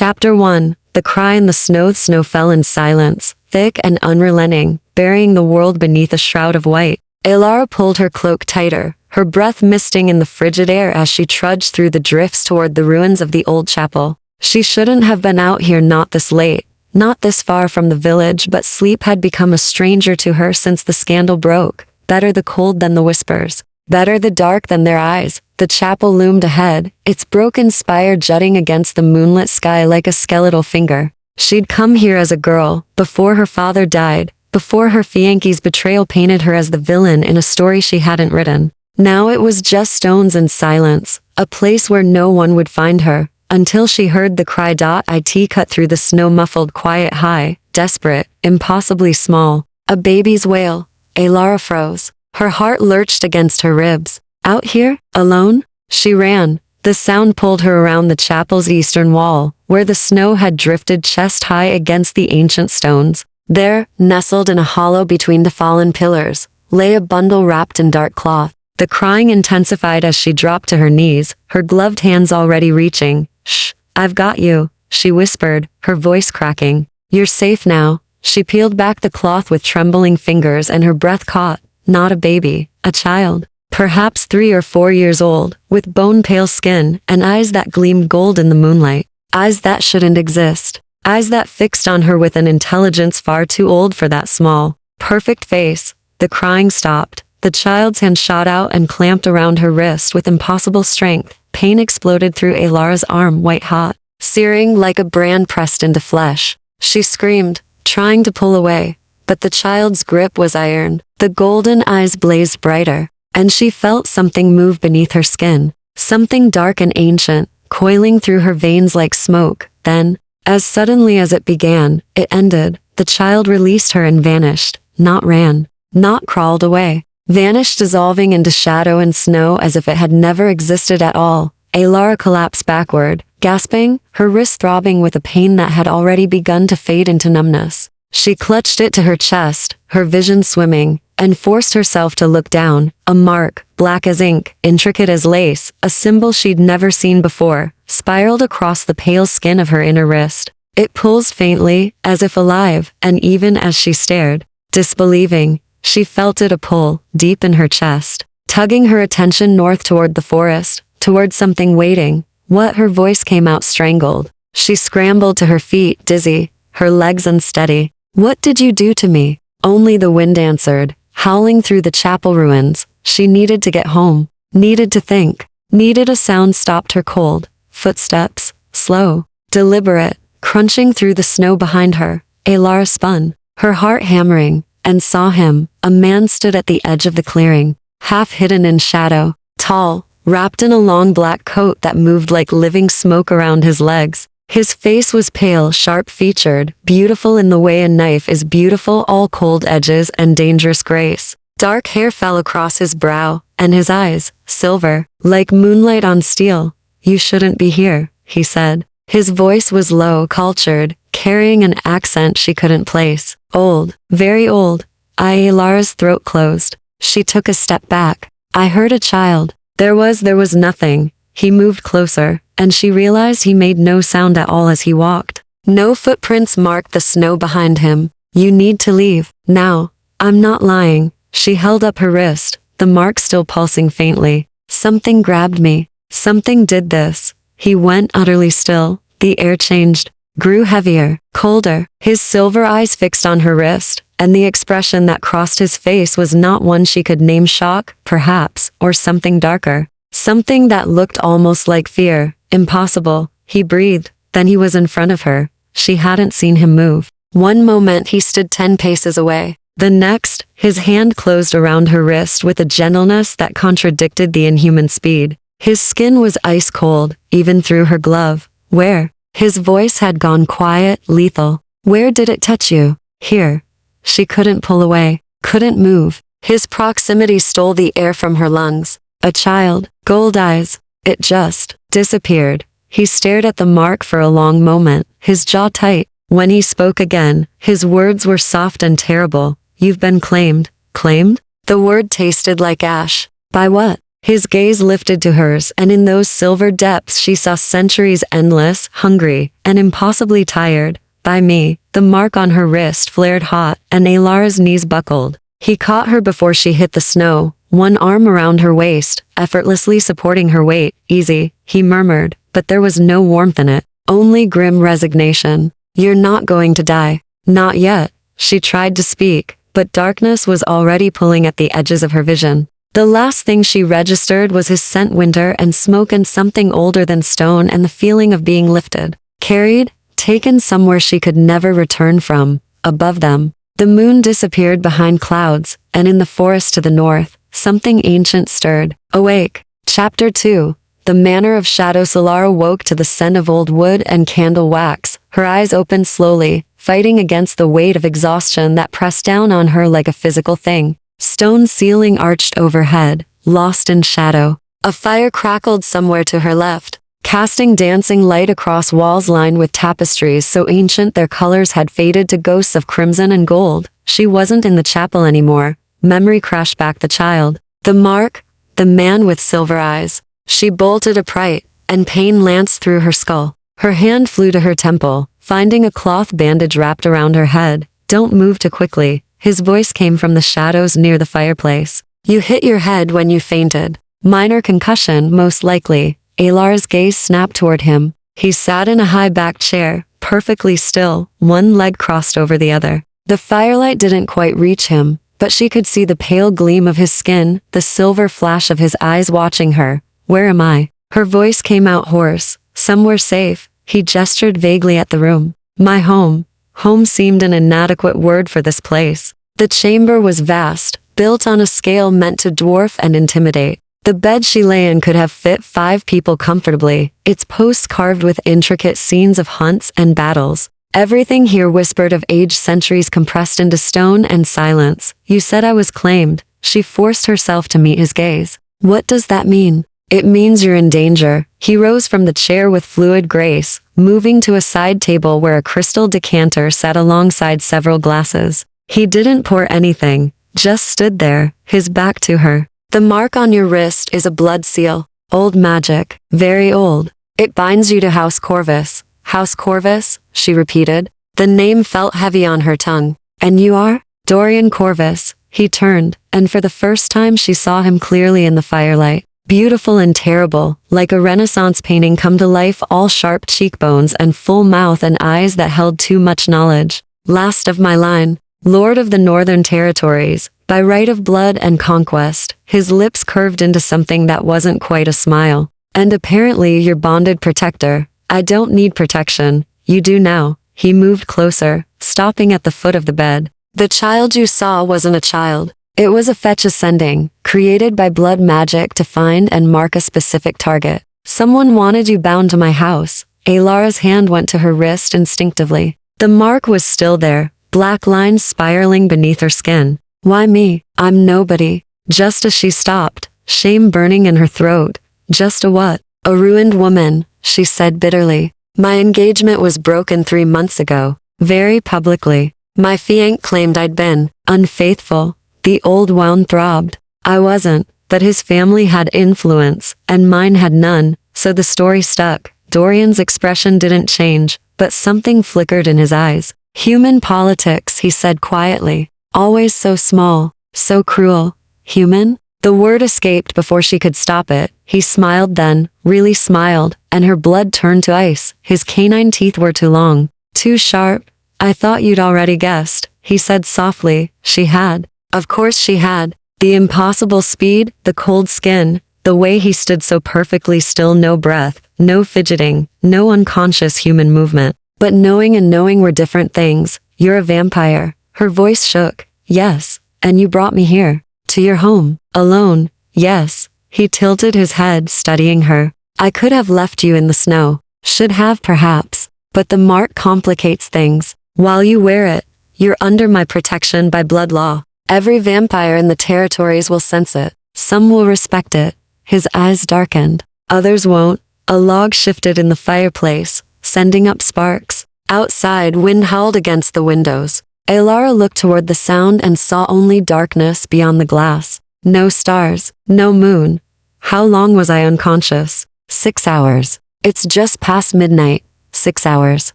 Chapter 1. The cry in the snow. Snow fell in silence, thick and unrelenting, burying the world beneath a shroud of white. Elara pulled her cloak tighter, her breath misting in the frigid air as she trudged through the drifts toward the ruins of the old chapel. She shouldn't have been out here, not this late, not this far from the village, but sleep had become a stranger to her since the scandal broke. Better the cold than the whispers. Better the dark than their eyes. The chapel loomed ahead, its broken spire jutting against the moonlit sky like a skeletal finger. She'd come here as a girl, before her father died, before her fianki's betrayal painted her as the villain in a story she hadn't written. Now it was just stones and silence, a place where no one would find her, until she heard the cry. It cut through the snow-muffled quiet, high, desperate, impossibly small. A baby's wail. Elara froze. Her heart lurched against her ribs. Out here, alone? She ran. The sound pulled her around the chapel's eastern wall, where the snow had drifted chest-high against the ancient stones. There, nestled in a hollow between the fallen pillars, lay a bundle wrapped in dark cloth. The crying intensified as she dropped to her knees, her gloved hands already reaching. "Shh, I've got you," she whispered, her voice cracking. "You're safe now." She peeled back the cloth with trembling fingers and her breath caught. Not a baby, a child. Perhaps 3 or 4 years old, with bone-pale skin and eyes that gleamed gold in the moonlight. Eyes that shouldn't exist. Eyes that fixed on her with an intelligence far too old for that small, perfect face. The crying stopped. The child's hand shot out and clamped around her wrist with impossible strength. Pain exploded through Elara's arm, white-hot, searing like a brand pressed into flesh. She screamed, trying to pull away, but the child's grip was iron. The golden eyes blazed brighter, and she felt something move beneath her skin, something dark and ancient, coiling through her veins like smoke. Then, as suddenly as it began, it ended. The child released her and vanished, not ran, not crawled away. Vanished, dissolving into shadow and snow as if it had never existed at all. Elara collapsed backward, gasping, her wrist throbbing with a pain that had already begun to fade into numbness. She clutched it to her chest, her vision swimming, and forced herself to look down. A mark, black as ink, intricate as lace, a symbol she'd never seen before, spiraled across the pale skin of her inner wrist. It pulsed faintly, as if alive, and even as she stared, disbelieving, she felt it a pull, deep in her chest, tugging her attention north toward the forest, toward something waiting. What? Her voice came out strangled. She scrambled to her feet, dizzy, her legs unsteady. "What did you do to me?" Only the wind answered, howling through the chapel ruins. She needed to get home, needed to think, needed a sound stopped her cold. Footsteps, slow, deliberate, crunching through the snow behind her. Elara spun, her heart hammering, and saw him. A man stood at the edge of the clearing, half hidden in shadow, tall, wrapped in a long black coat that moved like living smoke around his legs. His face was pale, sharp-featured, beautiful in the way a knife is beautiful, all cold edges and dangerous grace. Dark hair fell across his brow, and his eyes, silver, like moonlight on steel. "You shouldn't be here," he said. His voice was low, cultured, carrying an accent she couldn't place. "Old, very old." Elara's throat closed. She took a step back. "I heard a child." There was nothing. He moved closer, and she realized he made no sound at all as he walked. No footprints marked the snow behind him. "You need to leave, now." "I'm not lying." She held up her wrist, the mark still pulsing faintly. "Something grabbed me. Something did this." He went utterly still. The air changed, grew heavier, colder. His silver eyes fixed on her wrist, and the expression that crossed his face was not one she could name. Shock, perhaps, or something darker. Something that looked almost like fear. "Impossible," he breathed. Then he was in front of her. She hadn't seen him move. One moment he stood 10 paces away. The next, his hand closed around her wrist with a gentleness that contradicted the inhuman speed. His skin was ice cold, even through her glove. "Where?" His voice had gone quiet, lethal. "Where did it touch you?" "Here." She couldn't pull away, couldn't move. His proximity stole the air from her lungs. A child, gold eyes. It just disappeared. He stared at the mark for a long moment, his jaw tight. When he spoke again, his words were soft and terrible. "You've been claimed." "Claimed?" The word tasted like ash. "By what?" His gaze lifted to hers, and in those silver depths she saw centuries endless, hungry, and impossibly tired. By me, the mark on her wrist flared hot, and Alara's knees buckled. He caught her before she hit the snow, one arm around her waist, effortlessly supporting her weight. Easy, he murmured, but there was no warmth in it, only grim resignation. You're not going to die. Not yet. She tried to speak, but darkness was already pulling at the edges of her vision. The last thing she registered was his scent, winter and smoke and something older than stone, and the feeling of being lifted, carried, taken somewhere she could never return from. Above them, the moon disappeared behind clouds, and in the forest to the north, something ancient stirred. Awake. Chapter 2. The Manor of Shadow. Solara woke to the scent of old wood and candle wax. Her eyes opened slowly, fighting against the weight of exhaustion that pressed down on her like a physical thing. Stone ceiling arched overhead, lost in shadow. A fire crackled somewhere to her left, casting dancing light across walls lined with tapestries so ancient their colors had faded to ghosts of crimson and gold. She wasn't in the chapel anymore. Memory crashed back the child. The mark, the man with silver eyes. She bolted upright, and pain lanced through her skull. Her hand flew to her temple, finding a cloth bandage wrapped around her head. Don't move too quickly. His voice came from the shadows near the fireplace. You hit your head when you fainted. Minor concussion, most likely. Alara's gaze snapped toward him. He sat in a high-backed chair, perfectly still, one leg crossed over the other. The firelight didn't quite reach him, but she could see the pale gleam of his skin, the silver flash of his eyes watching her. Where am I? Her voice came out hoarse. Somewhere safe. He gestured vaguely at the room. My home. Home seemed an inadequate word for this place. The chamber was vast, built on a scale meant to dwarf and intimidate. The bed she lay in could have fit 5 people comfortably, its posts carved with intricate scenes of hunts and battles. Everything here whispered of age, centuries compressed into stone and silence. You said I was claimed. She forced herself to meet his gaze. What does that mean? It means you're in danger. He rose from the chair with fluid grace, moving to a side table where a crystal decanter sat alongside several glasses. He didn't pour anything, just stood there, his back to her. The mark on your wrist is a blood seal. Old magic. Very old. It binds you to House Corvus. House Corvus, she repeated. The name felt heavy on her tongue. And you are? Dorian Corvus. He turned, and for the first time she saw him clearly in the firelight. Beautiful and terrible, like a Renaissance painting come to life, all sharp cheekbones and full mouth and eyes that held too much knowledge. Last of my line. Lord of the Northern Territories, by right of blood and conquest. His lips curved into something that wasn't quite a smile. And apparently your bonded protector. I don't need protection. You do now. He moved closer, stopping at the foot of the bed. The child you saw wasn't a child. It was a fetch ascending, created by blood magic to find and mark a specific target. Someone wanted you bound to my house. Alara's hand went to her wrist instinctively. The mark was still there, black lines spiraling beneath her skin. Why me? I'm nobody. Just as she stopped, shame burning in her throat. Just a what? A ruined woman, she said bitterly. My engagement was broken 3 months ago, very publicly. My fiancé claimed I'd been unfaithful. The old wound throbbed. I wasn't, but his family had influence, and mine had none, so the story stuck. Dorian's expression didn't change, but something flickered in his eyes. Human politics, he said quietly. Always so small, so cruel. Human? The word escaped before she could stop it. He smiled then, really smiled, and her blood turned to ice. His canine teeth were too long, too sharp. I thought you'd already guessed, he said softly. She had. Of course she had. The impossible speed, the cold skin, the way he stood so perfectly still, no breath, no fidgeting, no unconscious human movement. But knowing and knowing were different things. You're a vampire. Her voice shook. Yes. And you brought me here. To your home. Alone. Yes. He tilted his head, studying her. I could have left you in the snow. Should have perhaps. But the mark complicates things. While you wear it, you're under my protection by blood law. Every vampire in the territories will sense it. Some will respect it. His eyes darkened. Others won't. A log shifted in the fireplace, sending up sparks. Outside, wind howled against the windows. Alara looked toward the sound and saw only darkness beyond the glass. No stars, no moon. How long was I unconscious? 6 hours. It's just past midnight. 6 hours.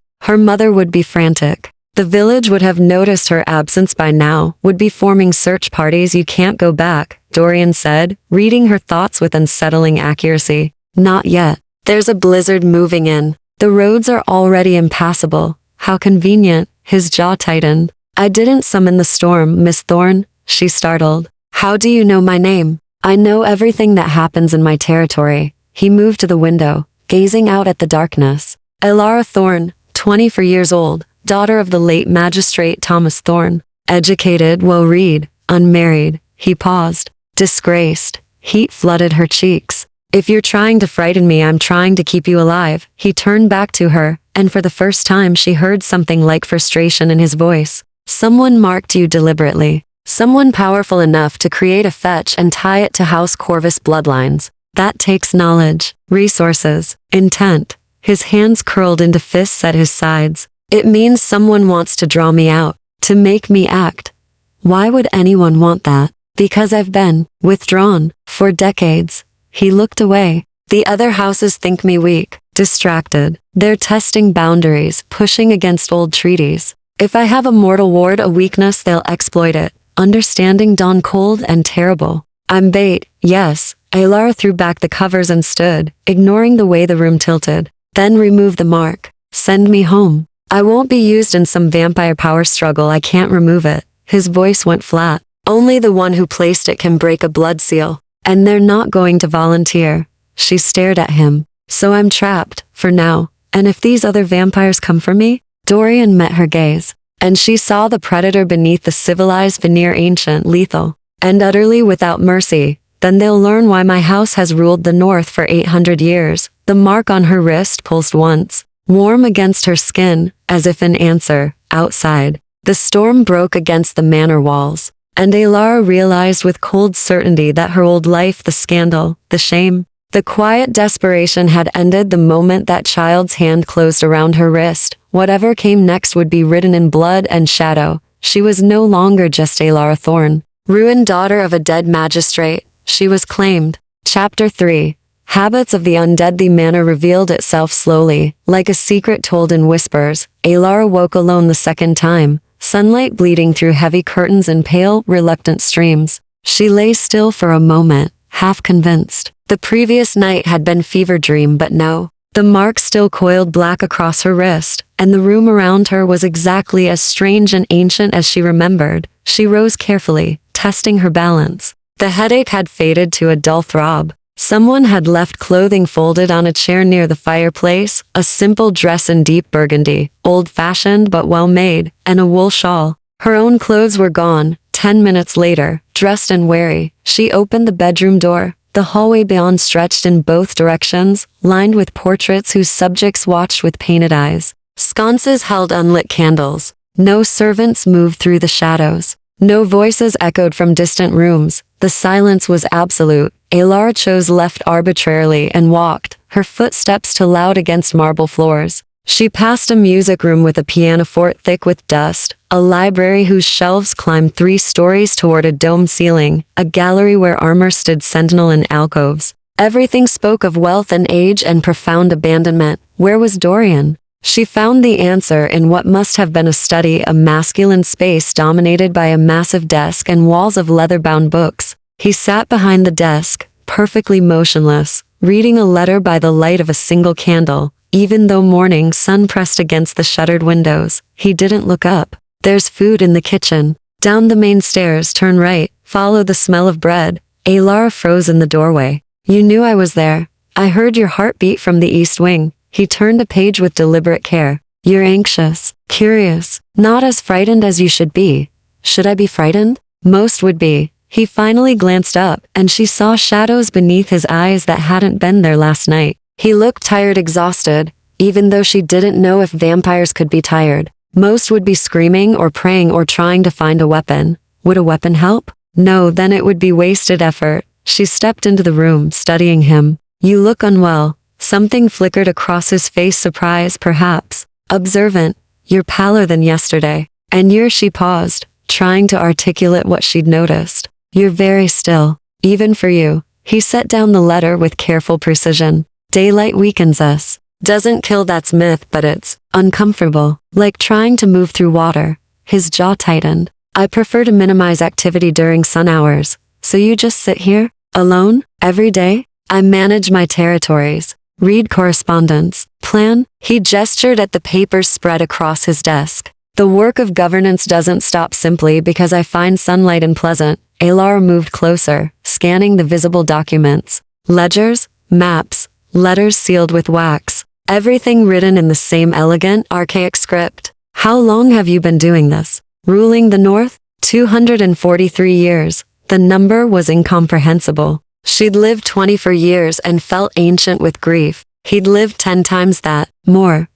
Her mother would be frantic. The village would have noticed her absence by now, would be forming search parties. You can't go back, Dorian said, reading her thoughts with unsettling accuracy. Not yet. There's a blizzard moving in. The roads are already impassable. How convenient. His jaw tightened. I didn't summon the storm, Miss Thorne, she startled. How do you know my name? I know everything that happens in my territory. He moved to the window, gazing out at the darkness. Elara Thorne, 24 years old, daughter of the late magistrate Thomas Thorne. Educated, well-read, unmarried. He paused. Disgraced. Heat flooded her cheeks. If you're trying to frighten me, I'm trying to keep you alive. He turned back to her, and for the first time she heard something like frustration in his voice. Someone marked you deliberately. Someone powerful enough to create a fetch and tie it to House Corvus bloodlines. That takes knowledge, resources, intent. His hands curled into fists at his sides. It means someone wants to draw me out, to make me act. Why would anyone want that? Because I've been withdrawn for decades. He looked away. The other houses think me weak, distracted. They're testing boundaries, pushing against old treaties. If I have a mortal ward, a weakness, they'll exploit it. Understanding dawned cold and terrible. I'm bait, yes. Elara threw back the covers and stood, ignoring the way the room tilted. Then remove the mark. Send me home. I won't be used in some vampire power struggle. I can't remove it. His voice went flat. Only the one who placed it can break a blood seal. And they're not going to volunteer. She stared at him. So I'm trapped, for now. And if these other vampires come for me? Dorian met her gaze. And she saw the predator beneath the civilized veneer, ancient, lethal, and utterly without mercy. Then they'll learn why my house has ruled the north for 800 years. The mark on her wrist pulsed once, warm against her skin, as if in answer. Outside, the storm broke against the manor walls, and Elara realized with cold certainty that her old life, the scandal, the shame, the quiet desperation had ended the moment that child's hand closed around her wrist. Whatever came next would be written in blood and shadow. She was no longer just Elara Thorne, ruined daughter of a dead magistrate. She was claimed. Chapter 3. Habits of the undead. The manor revealed itself slowly, like a secret told in whispers. Elara woke alone the second time, sunlight bleeding through heavy curtains in pale, reluctant streams. She lay still for a moment, half convinced. The previous night had been fever dream, but no. The mark still coiled black across her wrist, and the room around her was exactly as strange and ancient as she remembered. She rose carefully, testing her balance. The headache had faded to a dull throb. Someone had left clothing folded on a chair near the fireplace, a simple dress in deep burgundy, old-fashioned but well-made, and a wool shawl. Her own clothes were gone. 10 minutes later, dressed and wary, she opened the bedroom door. The hallway beyond stretched in both directions, lined with portraits whose subjects watched with painted eyes. Sconces held unlit candles. No servants moved through the shadows. No voices echoed from distant rooms. The silence was absolute. Elara chose left arbitrarily and walked, her footsteps too loud against marble floors. She passed a music room with a pianoforte thick with dust, a library whose shelves climbed 3 stories toward a domed ceiling, a gallery where armor stood sentinel in alcoves. Everything spoke of wealth and age and profound abandonment. Where was Dorian? She found the answer in what must have been a study, a masculine space dominated by a massive desk and walls of leather-bound books. He sat behind the desk, perfectly motionless, reading a letter by the light of a single candle. Even though morning sun pressed against the shuttered windows, he didn't look up. There's food in the kitchen. Down the main stairs, turn right, follow the smell of bread. Elara froze in the doorway. You knew I was there. I heard your heartbeat from the east wing. He turned a page with deliberate care. You're anxious, curious, not as frightened as you should be. Should I be frightened? Most would be. He finally glanced up, and she saw shadows beneath his eyes that hadn't been there last night. He looked tired, exhausted, even though she didn't know if vampires could be tired. Most would be screaming or praying or trying to find a weapon. Would a weapon help? No, then it would be wasted effort. She stepped into the room, studying him. You look unwell. Something flickered across his face, surprise, perhaps. Observant. You're paler than yesterday. And she paused, trying to articulate what she'd noticed. You're very still. Even for you. He set down the letter with careful precision. Daylight weakens us. Doesn't kill, that's myth, but it's uncomfortable. Like trying to move through water. His jaw tightened. I prefer to minimize activity during sun hours. So you just sit here? Alone? Every day? I manage my territories. Read correspondence. Plan? He gestured at the papers spread across his desk. The work of governance doesn't stop simply because I find sunlight unpleasant. Alara moved closer, scanning the visible documents. Ledgers, maps, letters sealed with wax. Everything written in the same elegant, archaic script. How long have you been doing this? Ruling the North? 243 years. The number was incomprehensible. She'd lived 24 years and felt ancient with grief. He'd lived 10 times that. More.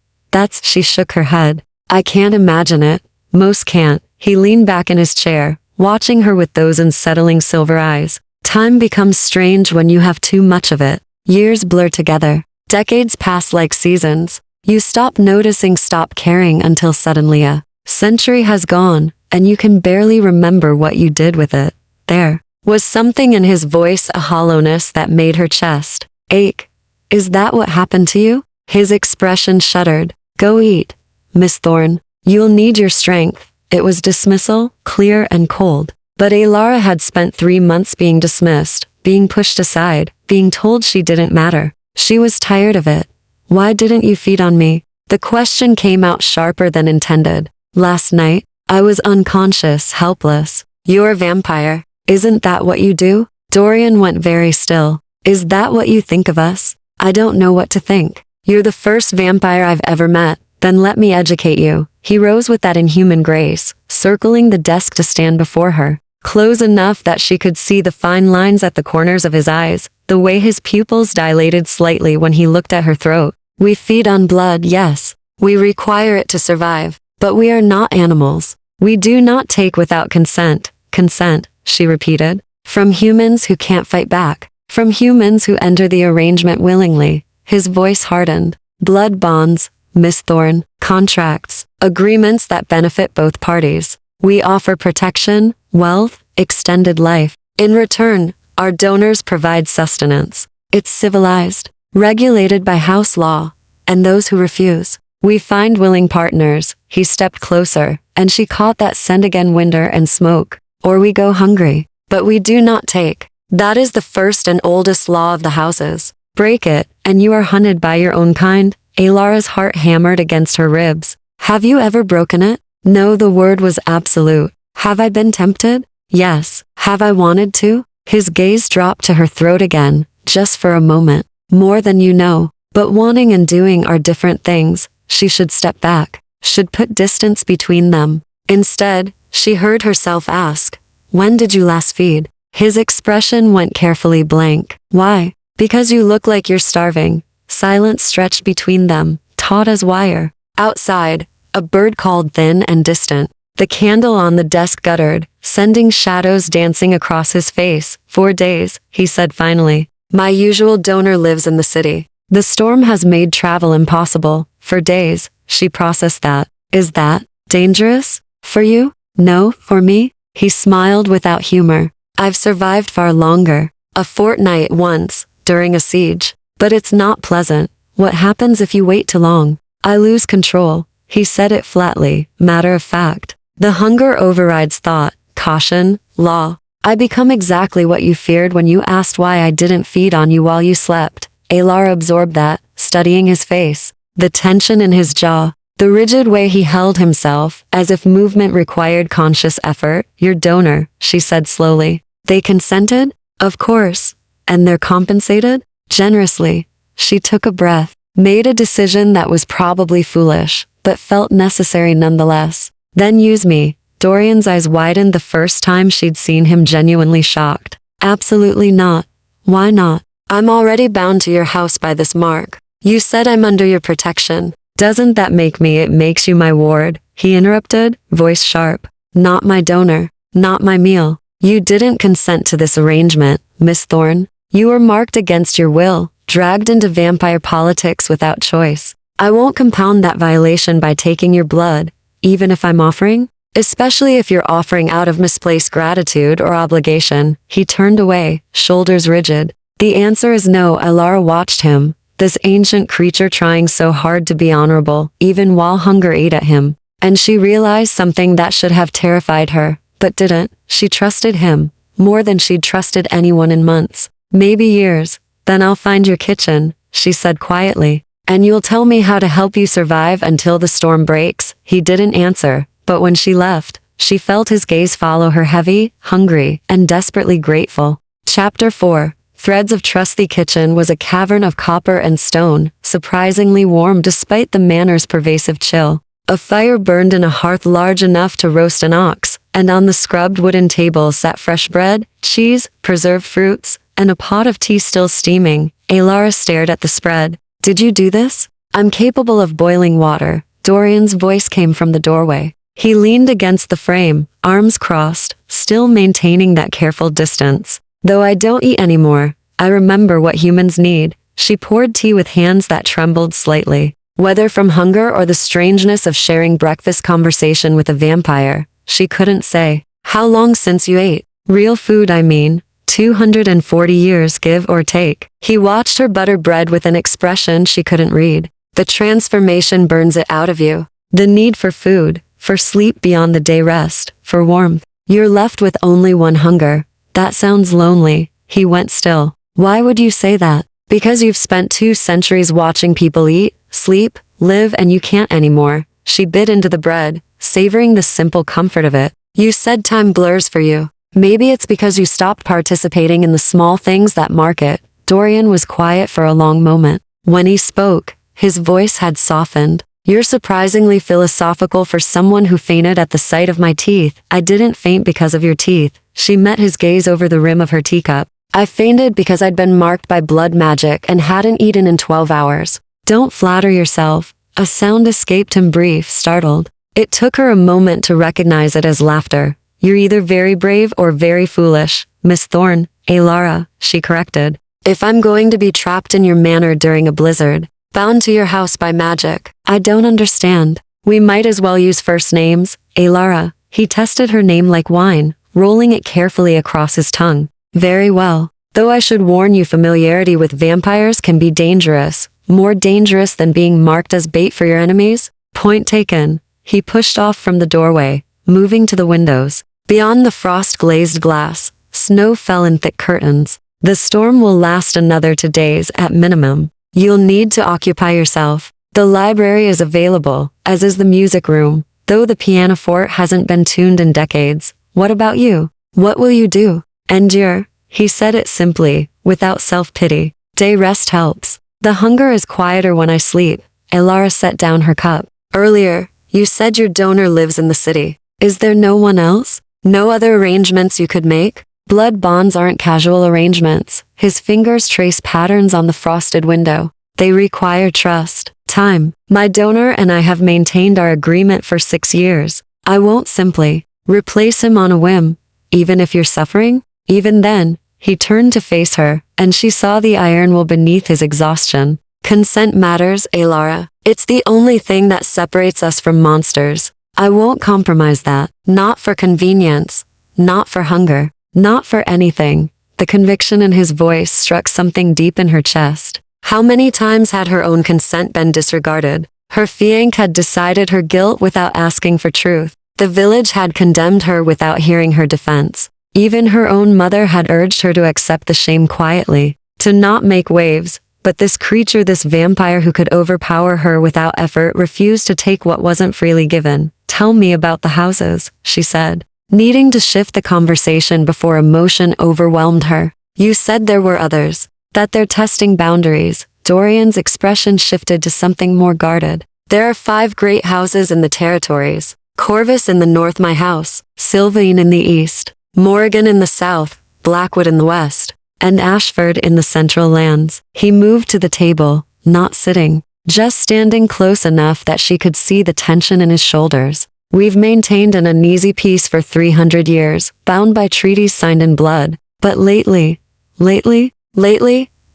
She shook her head. I can't imagine it. Most can't. He leaned back in his chair, watching her with those unsettling silver eyes. Time becomes strange when you have too much of it. Years blur together. Decades pass like seasons. You stop noticing, stop caring until suddenly a century has gone, and you can barely remember what you did with it. There was something in his voice, a hollowness that made her chest ache. Is that what happened to you? His expression shuddered. Go eat, Miss Thorne. You'll need your strength. It was dismissal, clear and cold. But Alara had spent 3 months being dismissed, being pushed aside, being told she didn't matter. She was tired of it. Why didn't you feed on me? The question came out sharper than intended. Last night, I was unconscious, helpless. You're a vampire. Isn't that what you do? Dorian went very still. Is that what you think of us? I don't know what to think. You're the first vampire I've ever met. Then let me educate you. He rose with that inhuman grace, circling the desk to stand before her. Close enough that she could see the fine lines at the corners of his eyes, the way his pupils dilated slightly when he looked at her throat. We feed on blood, yes. We require it to survive. But we are not animals. We do not take without consent. Consent, she repeated. From humans who can't fight back. From humans who enter the arrangement willingly. His voice hardened. Blood bonds, Miss Thorne, contracts, agreements that benefit both parties. We offer protection, wealth, extended life. In return, our donors provide sustenance. It's civilized, regulated by house law. And those who refuse, we find willing partners. He stepped closer, and she caught that scent again, winder and smoke. Or we go hungry, but we do not take. That is the first and oldest law of the houses. Break it, and you are hunted by your own kind. Alara's heart hammered against her ribs. Have you ever broken it? No, the word was absolute. Have I been tempted? Yes. Have I wanted to? His gaze dropped to her throat again, just for a moment. More than you know. But wanting and doing are different things. She should step back, should put distance between them. Instead, she heard herself ask, when did you last feed? His expression went carefully blank. Why? Because you look like you're starving. Silence stretched between them, taut as wire. Outside, a bird called thin and distant. The candle on the desk guttered, sending shadows dancing across his face. 4 days, he said finally. My usual donor lives in the city. The storm has made travel impossible. For days, she processed that. Is that dangerous? For you? No, for me? He smiled without humor. I've survived far longer. A fortnight once, during a siege. But it's not pleasant. What happens if you wait too long? I lose control. He said it flatly, matter of fact. The hunger overrides thought, caution, law. I become exactly what you feared when you asked why I didn't feed on you while you slept. Alara absorbed that, studying his face. The tension in his jaw. The rigid way he held himself, as if movement required conscious effort. Your donor, she said slowly. They consented? Of course. And they're compensated? Generously. She took a breath, made a decision that was probably foolish, but felt necessary nonetheless. Then use me. Dorian's eyes widened the first time she'd seen him genuinely shocked. Absolutely not. Why not? I'm already bound to your house by this mark. You said I'm under your protection. Doesn't that make me? It makes you my ward, he interrupted, voice sharp. Not my donor. Not my meal. You didn't consent to this arrangement, Miss Thorne. You were marked against your will, dragged into vampire politics without choice. I won't compound that violation by taking your blood, even if I'm offering. Especially if you're offering out of misplaced gratitude or obligation. He turned away, shoulders rigid. The answer is no. Elara watched him, this ancient creature trying so hard to be honorable, even while hunger ate at him. And she realized something that should have terrified her, but didn't. She trusted him, more than she'd trusted anyone in months, maybe years. Then I'll find your kitchen, she said quietly. And you'll tell me how to help you survive until the storm breaks. He didn't answer, but when she left, she felt his gaze follow her, heavy, hungry, and desperately grateful. Chapter 4. Threads of Trust. The kitchen was a cavern of copper and stone, surprisingly warm despite the manor's pervasive chill. A fire burned in a hearth large enough to roast an ox, and on the scrubbed wooden table sat fresh bread, cheese, preserved fruits, and a pot of tea still steaming. Elara stared at the spread. Did you do this? I'm capable of boiling water. Dorian's voice came from the doorway. He leaned against the frame, arms crossed, still maintaining that careful distance. Though I don't eat anymore, I remember what humans need. She poured tea with hands that trembled slightly. Whether from hunger or the strangeness of sharing breakfast conversation with a vampire, she couldn't say. How long since you ate? Real food, I mean. 240 years, give or take. He watched her butter bread with an expression she couldn't read. The transformation burns it out of you. The need for food, for sleep beyond the day rest, for warmth. You're left with only one hunger. That sounds lonely. He went still. Why would you say that? Because you've spent 2 centuries watching people eat, sleep, live, and you can't anymore. She bit into the bread, savoring the simple comfort of it. You said time blurs for you. Maybe it's because you stopped participating in the small things that mark it. Dorian was quiet for a long moment. When he spoke, his voice had softened. You're surprisingly philosophical for someone who fainted at the sight of my teeth. I didn't faint because of your teeth. She met his gaze over the rim of her teacup. I fainted because I'd been marked by blood magic and hadn't eaten in 12 hours. Don't flatter yourself. A sound escaped him, brief, startled. It took her a moment to recognize it as laughter. You're either very brave or very foolish, Miss Thorne. Elara, she corrected. If I'm going to be trapped in your manor during a blizzard, bound to your house by magic, I don't understand. We might as well use first names. Elara. He tested her name like wine, rolling it carefully across his tongue. Very well. Though I should warn you, familiarity with vampires can be dangerous, more dangerous than being marked as bait for your enemies. Point taken. He pushed off from the doorway, moving to the windows. Beyond the frost-glazed glass, snow fell in thick curtains. The storm will last another 2 days at minimum. You'll need to occupy yourself. The library is available, as is the music room, though the pianoforte hasn't been tuned in decades. What about you? What will you do? Endure. He said it simply, without self-pity. Day rest helps. The hunger is quieter when I sleep. Elara set down her cup. Earlier, you said your donor lives in the city. Is there no one else? No other arrangements you could make? Blood bonds aren't casual arrangements. His fingers trace patterns on the frosted window. They require trust, time. My donor and I have maintained our agreement for 6 years. I won't simply replace him on a whim. Even if you're suffering? Even then, he turned to face her, and she saw the iron will beneath his exhaustion. Consent matters, Elara. It's the only thing that separates us from monsters. I won't compromise that. Not for convenience. Not for hunger. Not for anything. The conviction in his voice struck something deep in her chest. How many times had her own consent been disregarded? Her fiancé had decided her guilt without asking for truth. The village had condemned her without hearing her defense. Even her own mother had urged her to accept the shame quietly, to not make waves. But this creature, this vampire who could overpower her without effort, refused to take what wasn't freely given. Tell me about the houses, she said, needing to shift the conversation before emotion overwhelmed her. You said there were others, that they're testing boundaries. Dorian's expression shifted to something more guarded. There are 5 great houses in the territories. Corvus in the north, my house, Sylvain in the east, Morrigan in the south, Blackwood in the west, and Ashford in the central lands. He moved to the table, not sitting, just standing close enough that she could see the tension in his shoulders. We've maintained an uneasy peace for 300 years, bound by treaties signed in blood. But lately,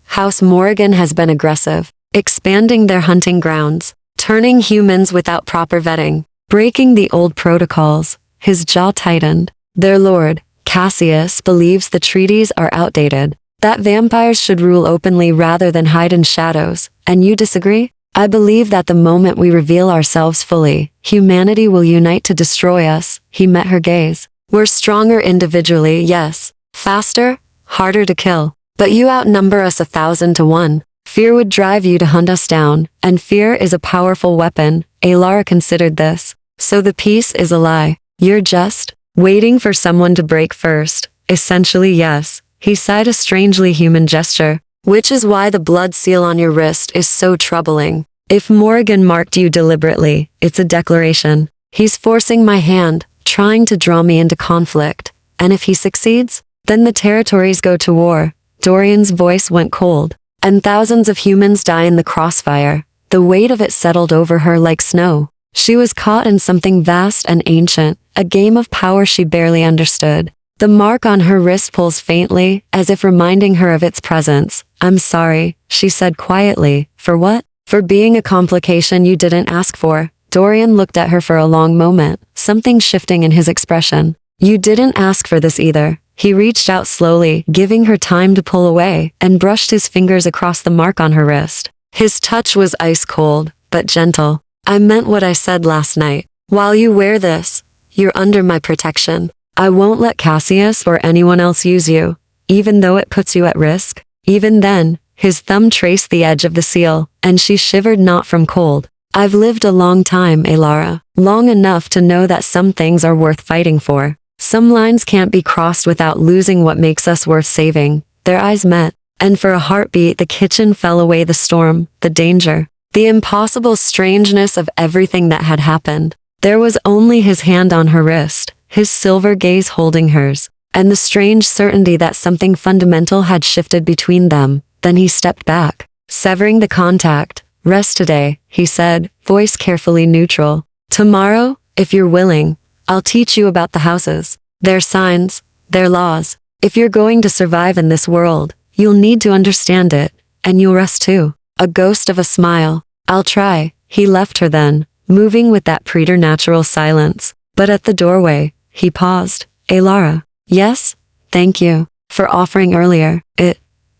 House Morrigan has been aggressive, expanding their hunting grounds, turning humans without proper vetting, breaking the old protocols. His jaw tightened. Their lord, Cassius, believes the treaties are outdated, That vampires should rule openly rather than hide in shadows, and you disagree? I believe that the moment we reveal ourselves fully, humanity will unite to destroy us. He met her gaze. We're stronger individually, yes. Faster, harder to kill. But you outnumber us 1,000 to 1. Fear would drive you to hunt us down, and fear is a powerful weapon. Alara considered this. So the peace is a lie. You're just waiting for someone to break first. Essentially, yes. He sighed, a strangely human gesture. Which is why the blood seal on your wrist is so troubling. If Morrigan marked you deliberately, it's a declaration. He's forcing my hand, trying to draw me into conflict. And if he succeeds, then the territories go to war. Dorian's voice went cold. And thousands of humans die in the crossfire. The weight of it settled over her like snow. She was caught in something vast and ancient, a game of power she barely understood. The mark on her wrist pulsed faintly, as if reminding her of its presence. I'm sorry, she said quietly. For what? For being a complication you didn't ask for. Dorian looked at her for a long moment, something shifting in his expression. You didn't ask for this either. He reached out slowly, giving her time to pull away, and brushed his fingers across the mark on her wrist. His touch was ice cold, but gentle. I meant what I said last night. While you wear this, you're under my protection. I won't let Cassius or anyone else use you, even though it puts you at risk. Even then, his thumb traced the edge of the seal, and she shivered, not from cold. I've lived a long time, Alara. Long enough to know that some things are worth fighting for. Some lines can't be crossed without losing what makes us worth saving. Their eyes met, and for a heartbeat the kitchen fell away, the storm, the danger, the impossible strangeness of everything that had happened. There was only his hand on her wrist, his silver gaze holding hers, and the strange certainty that something fundamental had shifted between them. Then he stepped back, severing the contact. Rest today, he said, voice carefully neutral. Tomorrow, if you're willing, I'll teach you about the houses, their signs, their laws. If you're going to survive in this world, you'll need to understand it, and you'll rest too. A ghost of a smile. I'll try. He left her then, moving with that preternatural silence. But at the doorway, he paused. Alara. Yes? Thank you for offering earlier.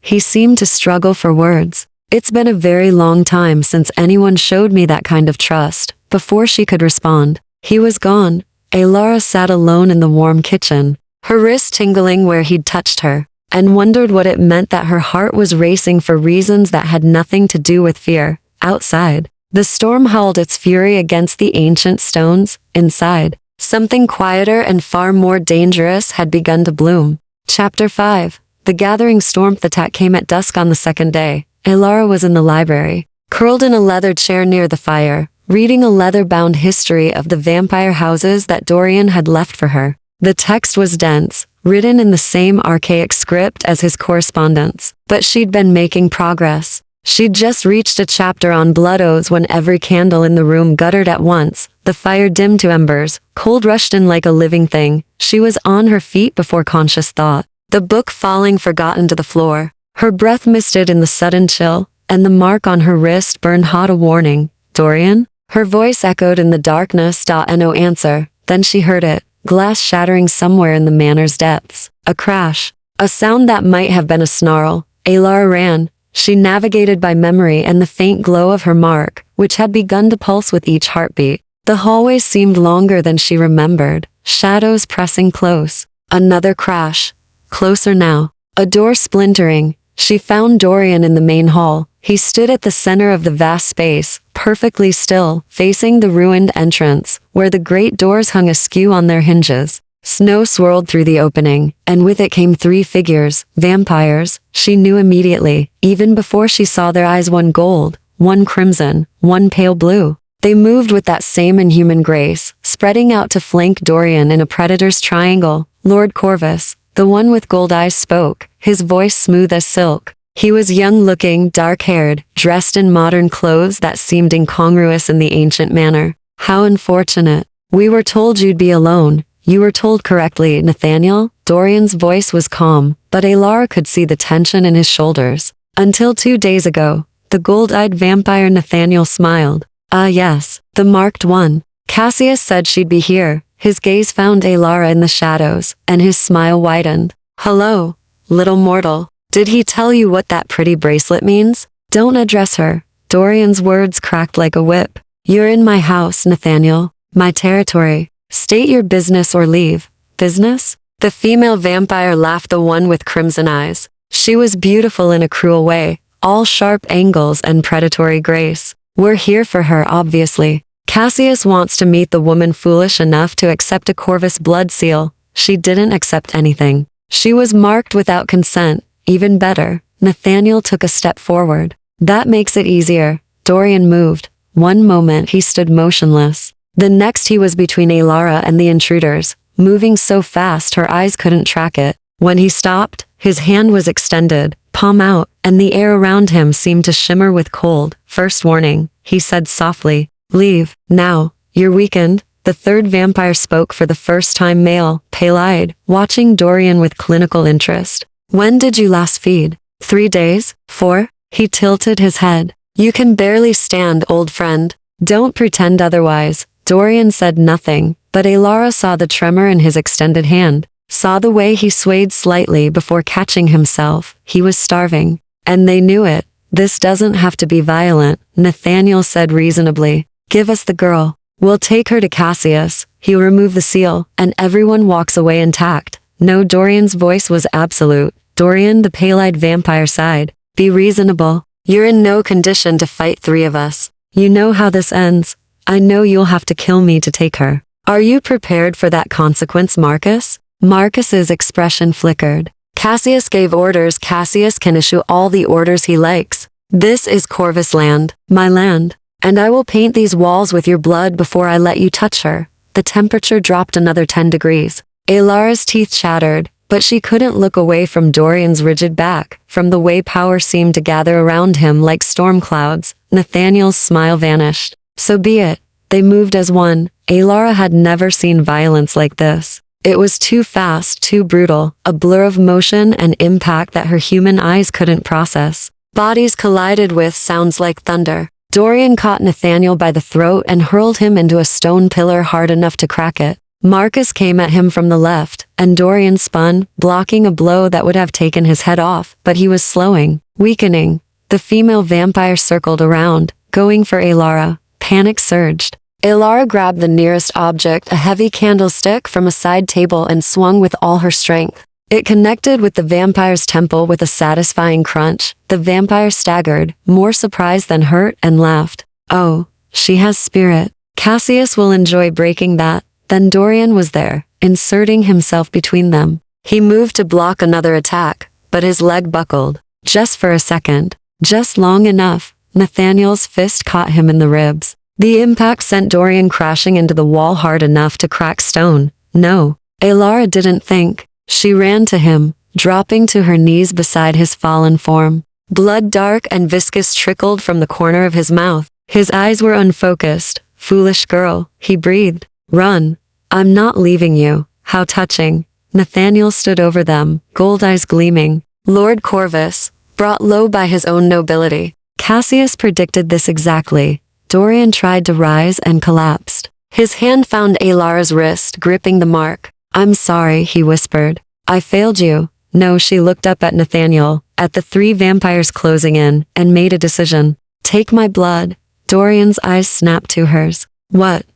He seemed to struggle for words. It's been a very long time since anyone showed me that kind of trust. Before she could respond, he was gone. Alara sat alone in the warm kitchen, her wrist tingling where he'd touched her, and wondered what it meant that her heart was racing for reasons that had nothing to do with fear. Outside, the storm howled its fury against the ancient stones. Inside, something quieter and far more dangerous had begun to bloom. Chapter 5. The gathering storm. The attack came at dusk on the second day. Alara was in the library, curled in a leather chair near the fire, reading a leather-bound history of the vampire houses that Dorian had left for her. The text was dense, written in the same archaic script as his correspondence, but she'd been making progress. She'd just reached a chapter on blood oaths when every candle in the room guttered at once. The fire dimmed to embers, cold rushed in like a living thing. She was on her feet before conscious thought, the book falling forgotten to the floor. Her breath misted in the sudden chill, and the mark on her wrist burned hot, a warning. Dorian? Her voice echoed in the darkness. No answer. Then she heard it, glass shattering somewhere in the manor's depths. A crash. A sound that might have been a snarl. Alara ran. She navigated by memory and the faint glow of her mark, which had begun to pulse with each heartbeat. The hallway seemed longer than she remembered, shadows pressing close. Another crash. Closer now. A door splintering. She found Dorian in the main hall. He stood at the center of the vast space, perfectly still, facing the ruined entrance, where the great doors hung askew on their hinges. Snow swirled through the opening, and with it came 3 figures, vampires. She knew immediately, even before she saw their eyes, one gold, one crimson, one pale blue. They moved with that same inhuman grace, spreading out to flank Dorian in a predator's triangle. Lord Corvus, the one with gold eyes, spoke, his voice smooth as silk. He was young-looking, dark-haired, dressed in modern clothes that seemed incongruous in the ancient manner. How unfortunate. We were told you'd be alone. You were told correctly, Nathaniel. Dorian's voice was calm, but Alara could see the tension in his shoulders. Until 2 days ago, the gold-eyed vampire Nathaniel smiled. Ah yes, the marked one. Cassius said she'd be here. His gaze found Alara in the shadows, and his smile widened. Hello, little mortal. Did he tell you what that pretty bracelet means? Don't address her. Dorian's words cracked like a whip. You're in my house, Nathaniel. My territory. State your business or leave. Business? The female vampire laughed, the one with crimson eyes. She was beautiful in a cruel way, all sharp angles and predatory grace. We're here for her, obviously. Cassius wants to meet the woman foolish enough to accept a Corvus blood seal. She didn't accept anything. She was marked without consent. Even better, Nathaniel took a step forward. That makes it easier. Dorian moved. One moment he stood motionless. The next he was between Alara and the intruders, moving so fast her eyes couldn't track it. When he stopped, his hand was extended, palm out, and the air around him seemed to shimmer with cold. First warning, he said softly. Leave, now. You're weakened. The third vampire spoke for the first time, male, pale-eyed, watching Dorian with clinical interest. When did you last feed? 3 days? 4? He tilted his head. You can barely stand, old friend. Don't pretend otherwise. Dorian said nothing, but Alara saw the tremor in his extended hand, saw the way he swayed slightly before catching himself. He was starving. And they knew it. This doesn't have to be violent, Nathaniel said reasonably. Give us the girl. We'll take her to Cassius. He'll remove the seal, and everyone walks away intact. No, Dorian's voice was absolute. Dorian, the pale-eyed vampire, sighed. Be reasonable. You're in no condition to fight 3 of us. You know how this ends. I know you'll have to kill me to take her. Are you prepared for that consequence, Marcus? Marcus's expression flickered. Cassius gave orders. Cassius can issue all the orders he likes. This is Corvus land, my land. And I will paint these walls with your blood before I let you touch her. The temperature dropped another 10 degrees. Alara's teeth chattered, but she couldn't look away from Dorian's rigid back, from the way power seemed to gather around him like storm clouds. Nathaniel's smile vanished. So be it. They moved as one. Alara had never seen violence like this. It was too fast, too brutal, a blur of motion and impact that her human eyes couldn't process. Bodies collided with sounds like thunder. Dorian caught Nathaniel by the throat and hurled him into a stone pillar hard enough to crack it. Marcus came at him from the left, and Dorian spun, blocking a blow that would have taken his head off, but he was slowing, weakening. The female vampire circled around, going for Alara. Panic surged. Alara grabbed the nearest object, a heavy candlestick from a side table, and swung with all her strength. It connected with the vampire's temple with a satisfying crunch. The vampire staggered, more surprised than hurt, and laughed. Oh, she has spirit. Cassius will enjoy breaking that. Then Dorian was there, inserting himself between them. He moved to block another attack, but his leg buckled. Just for a second. Just long enough. Nathaniel's fist caught him in the ribs. The impact sent Dorian crashing into the wall hard enough to crack stone. No. Alara didn't think. She ran to him, dropping to her knees beside his fallen form. Blood dark and viscous trickled from the corner of his mouth. His eyes were unfocused. Foolish girl, he breathed. Run. I'm not leaving you. How touching. Nathaniel stood over them, gold eyes gleaming. Lord Corvus, brought low by his own nobility. Cassius predicted this exactly. Dorian tried to rise and collapsed. His hand found Alara's wrist, gripping the mark. I'm sorry, he whispered. I failed you. No, she looked up at Nathaniel, at the 3 vampires closing in, and made a decision. Take my blood. Dorian's eyes snapped to hers. What?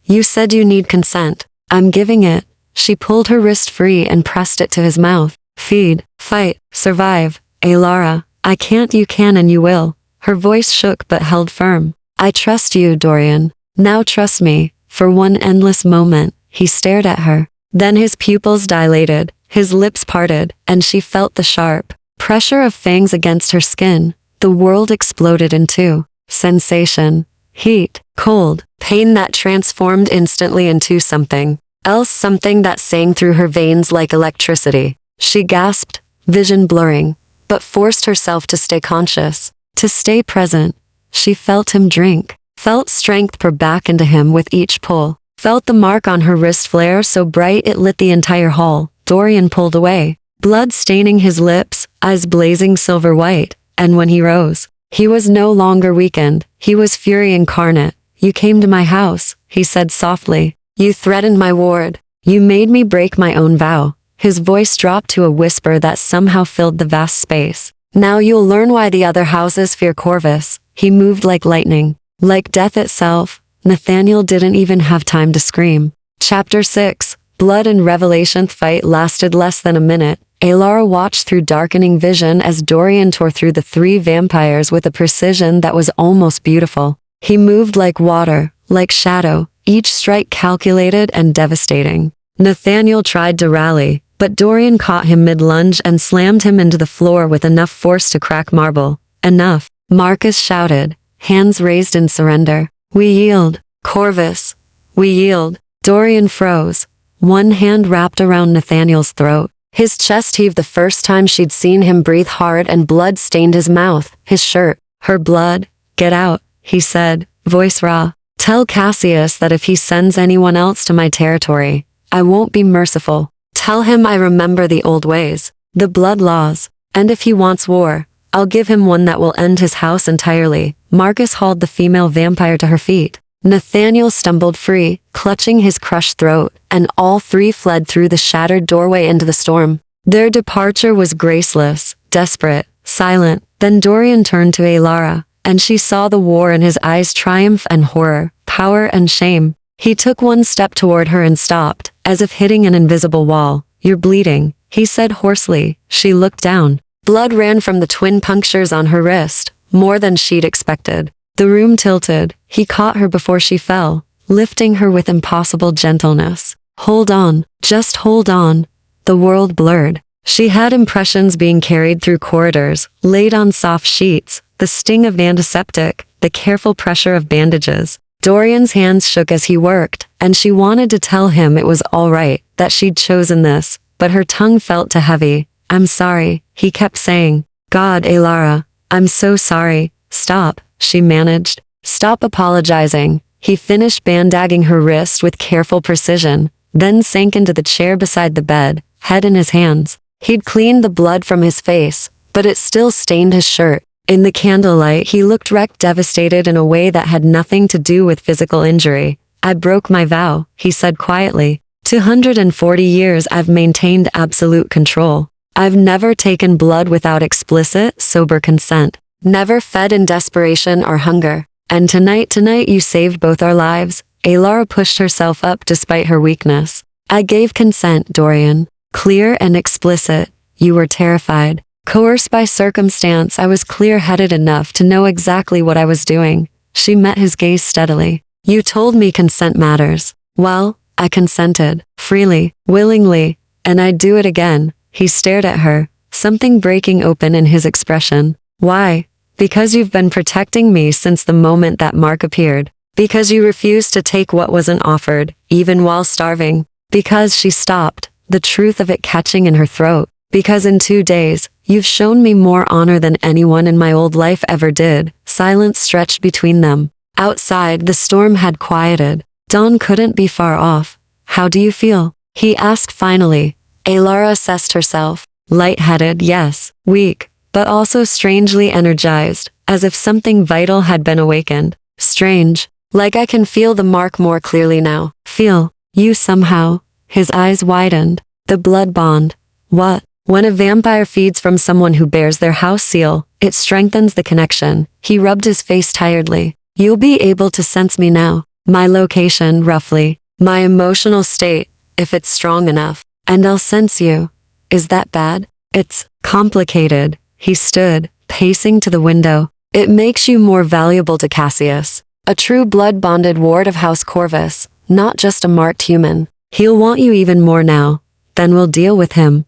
You said you need consent. I'm giving it. She pulled her wrist free and pressed it to his mouth. Feed, fight, survive. Alara, I can't, you can, and you will. Her voice shook but held firm. I trust you, Dorian. Now trust me. For one endless moment, he stared at her. Then his pupils dilated, his lips parted, and she felt the sharp pressure of fangs against her skin. The world exploded in 2. Sensation, heat, cold, pain that transformed instantly into something else, something that sang through her veins like electricity. She gasped, vision blurring, but forced herself to stay conscious, to stay present. She felt him drink, felt strength pour back into him with each pull. Felt the mark on her wrist flare so bright it lit the entire hall. Dorian pulled away, blood staining his lips, eyes blazing silver white, and when he rose, he was no longer weakened. He was fury incarnate. You came to my house, he said softly. You threatened my ward. You made me break my own vow. His voice dropped to a whisper that somehow filled the vast space. Now you'll learn why the other houses fear Corvus. He moved like lightning, like death itself. Nathaniel didn't even have time to scream. Chapter 6. Blood and Revelation. Fight lasted less than a minute. Alara watched through darkening vision as Dorian tore through the three vampires with a precision that was almost beautiful. He moved like water, like shadow, each strike calculated and devastating. Nathaniel tried to rally, but Dorian caught him mid-lunge and slammed him into the floor with enough force to crack marble. Enough, Marcus shouted, hands raised in surrender. We yield, Corvus. We yield. Dorian froze, one hand wrapped around Nathaniel's throat. His chest heaved the first time she'd seen him breathe hard, and blood stained his mouth, his shirt. Her blood. Get out, he said, voice raw. Tell Cassius that if he sends anyone else to my territory, I won't be merciful. Tell him I remember the old ways, the blood laws, and if he wants war, I'll give him one that will end his house entirely. Marcus hauled the female vampire to her feet. Nathaniel stumbled free, clutching his crushed throat, and all three fled through the shattered doorway into the storm. Their departure was graceless, desperate, silent. Then Dorian turned to Alara, and she saw the war in his eyes, triumph and horror, power and shame. He took one step toward her and stopped, as if hitting an invisible wall. You're bleeding, he said hoarsely. She looked down. Blood ran from the twin punctures on her wrist, more than she'd expected. The room tilted. He caught her before she fell, lifting her with impossible gentleness. Hold on, just hold on. The world blurred. She had impressions being carried through corridors, laid on soft sheets, the sting of antiseptic, the careful pressure of bandages. Dorian's hands shook as he worked, and she wanted to tell him it was all right, that she'd chosen this, but her tongue felt too heavy. I'm sorry, he kept saying. God, Alara, I'm so sorry. Stop, she managed. Stop apologizing. He finished bandaging her wrist with careful precision, then sank into the chair beside the bed, head in his hands. He'd cleaned the blood from his face, but it still stained his shirt. In the candlelight, he looked wrecked, devastated in a way that had nothing to do with physical injury. I broke my vow, he said quietly. 240 years I've maintained absolute control. I've never taken blood without explicit, sober consent. Never fed in desperation or hunger. And tonight you saved both our lives. Alara pushed herself up despite her weakness. I gave consent, Dorian. Clear and explicit. You were terrified. Coerced by circumstance, I was clear-headed enough to know exactly what I was doing. She met his gaze steadily. You told me consent matters. Well, I consented. Freely, willingly. And I'd do it again. He stared at her, something breaking open in his expression. Why? Because you've been protecting me since the moment that mark appeared. Because you refused to take what wasn't offered, even while starving. Because she stopped, the truth of it catching in her throat. Because in 2 days, you've shown me more honor than anyone in my old life ever did. Silence stretched between them. Outside, the storm had quieted. Dawn couldn't be far off. How do you feel? He asked finally. Alara assessed herself. Lightheaded, yes. Weak, but also strangely energized, as if something vital had been awakened. Strange. Like I can feel the mark more clearly now. Feel. You somehow. His eyes widened. The blood bond. What? When a vampire feeds from someone who bears their house seal, it strengthens the connection. He rubbed his face tiredly. You'll be able to sense me now. My location, roughly. My emotional state, if it's strong enough. And I'll sense you. Is that bad? It's complicated. He stood, pacing to the window. It makes you more valuable to Cassius. A true blood-bonded ward of House Corvus, not just a marked human. He'll want you even more now. Then we'll deal with him.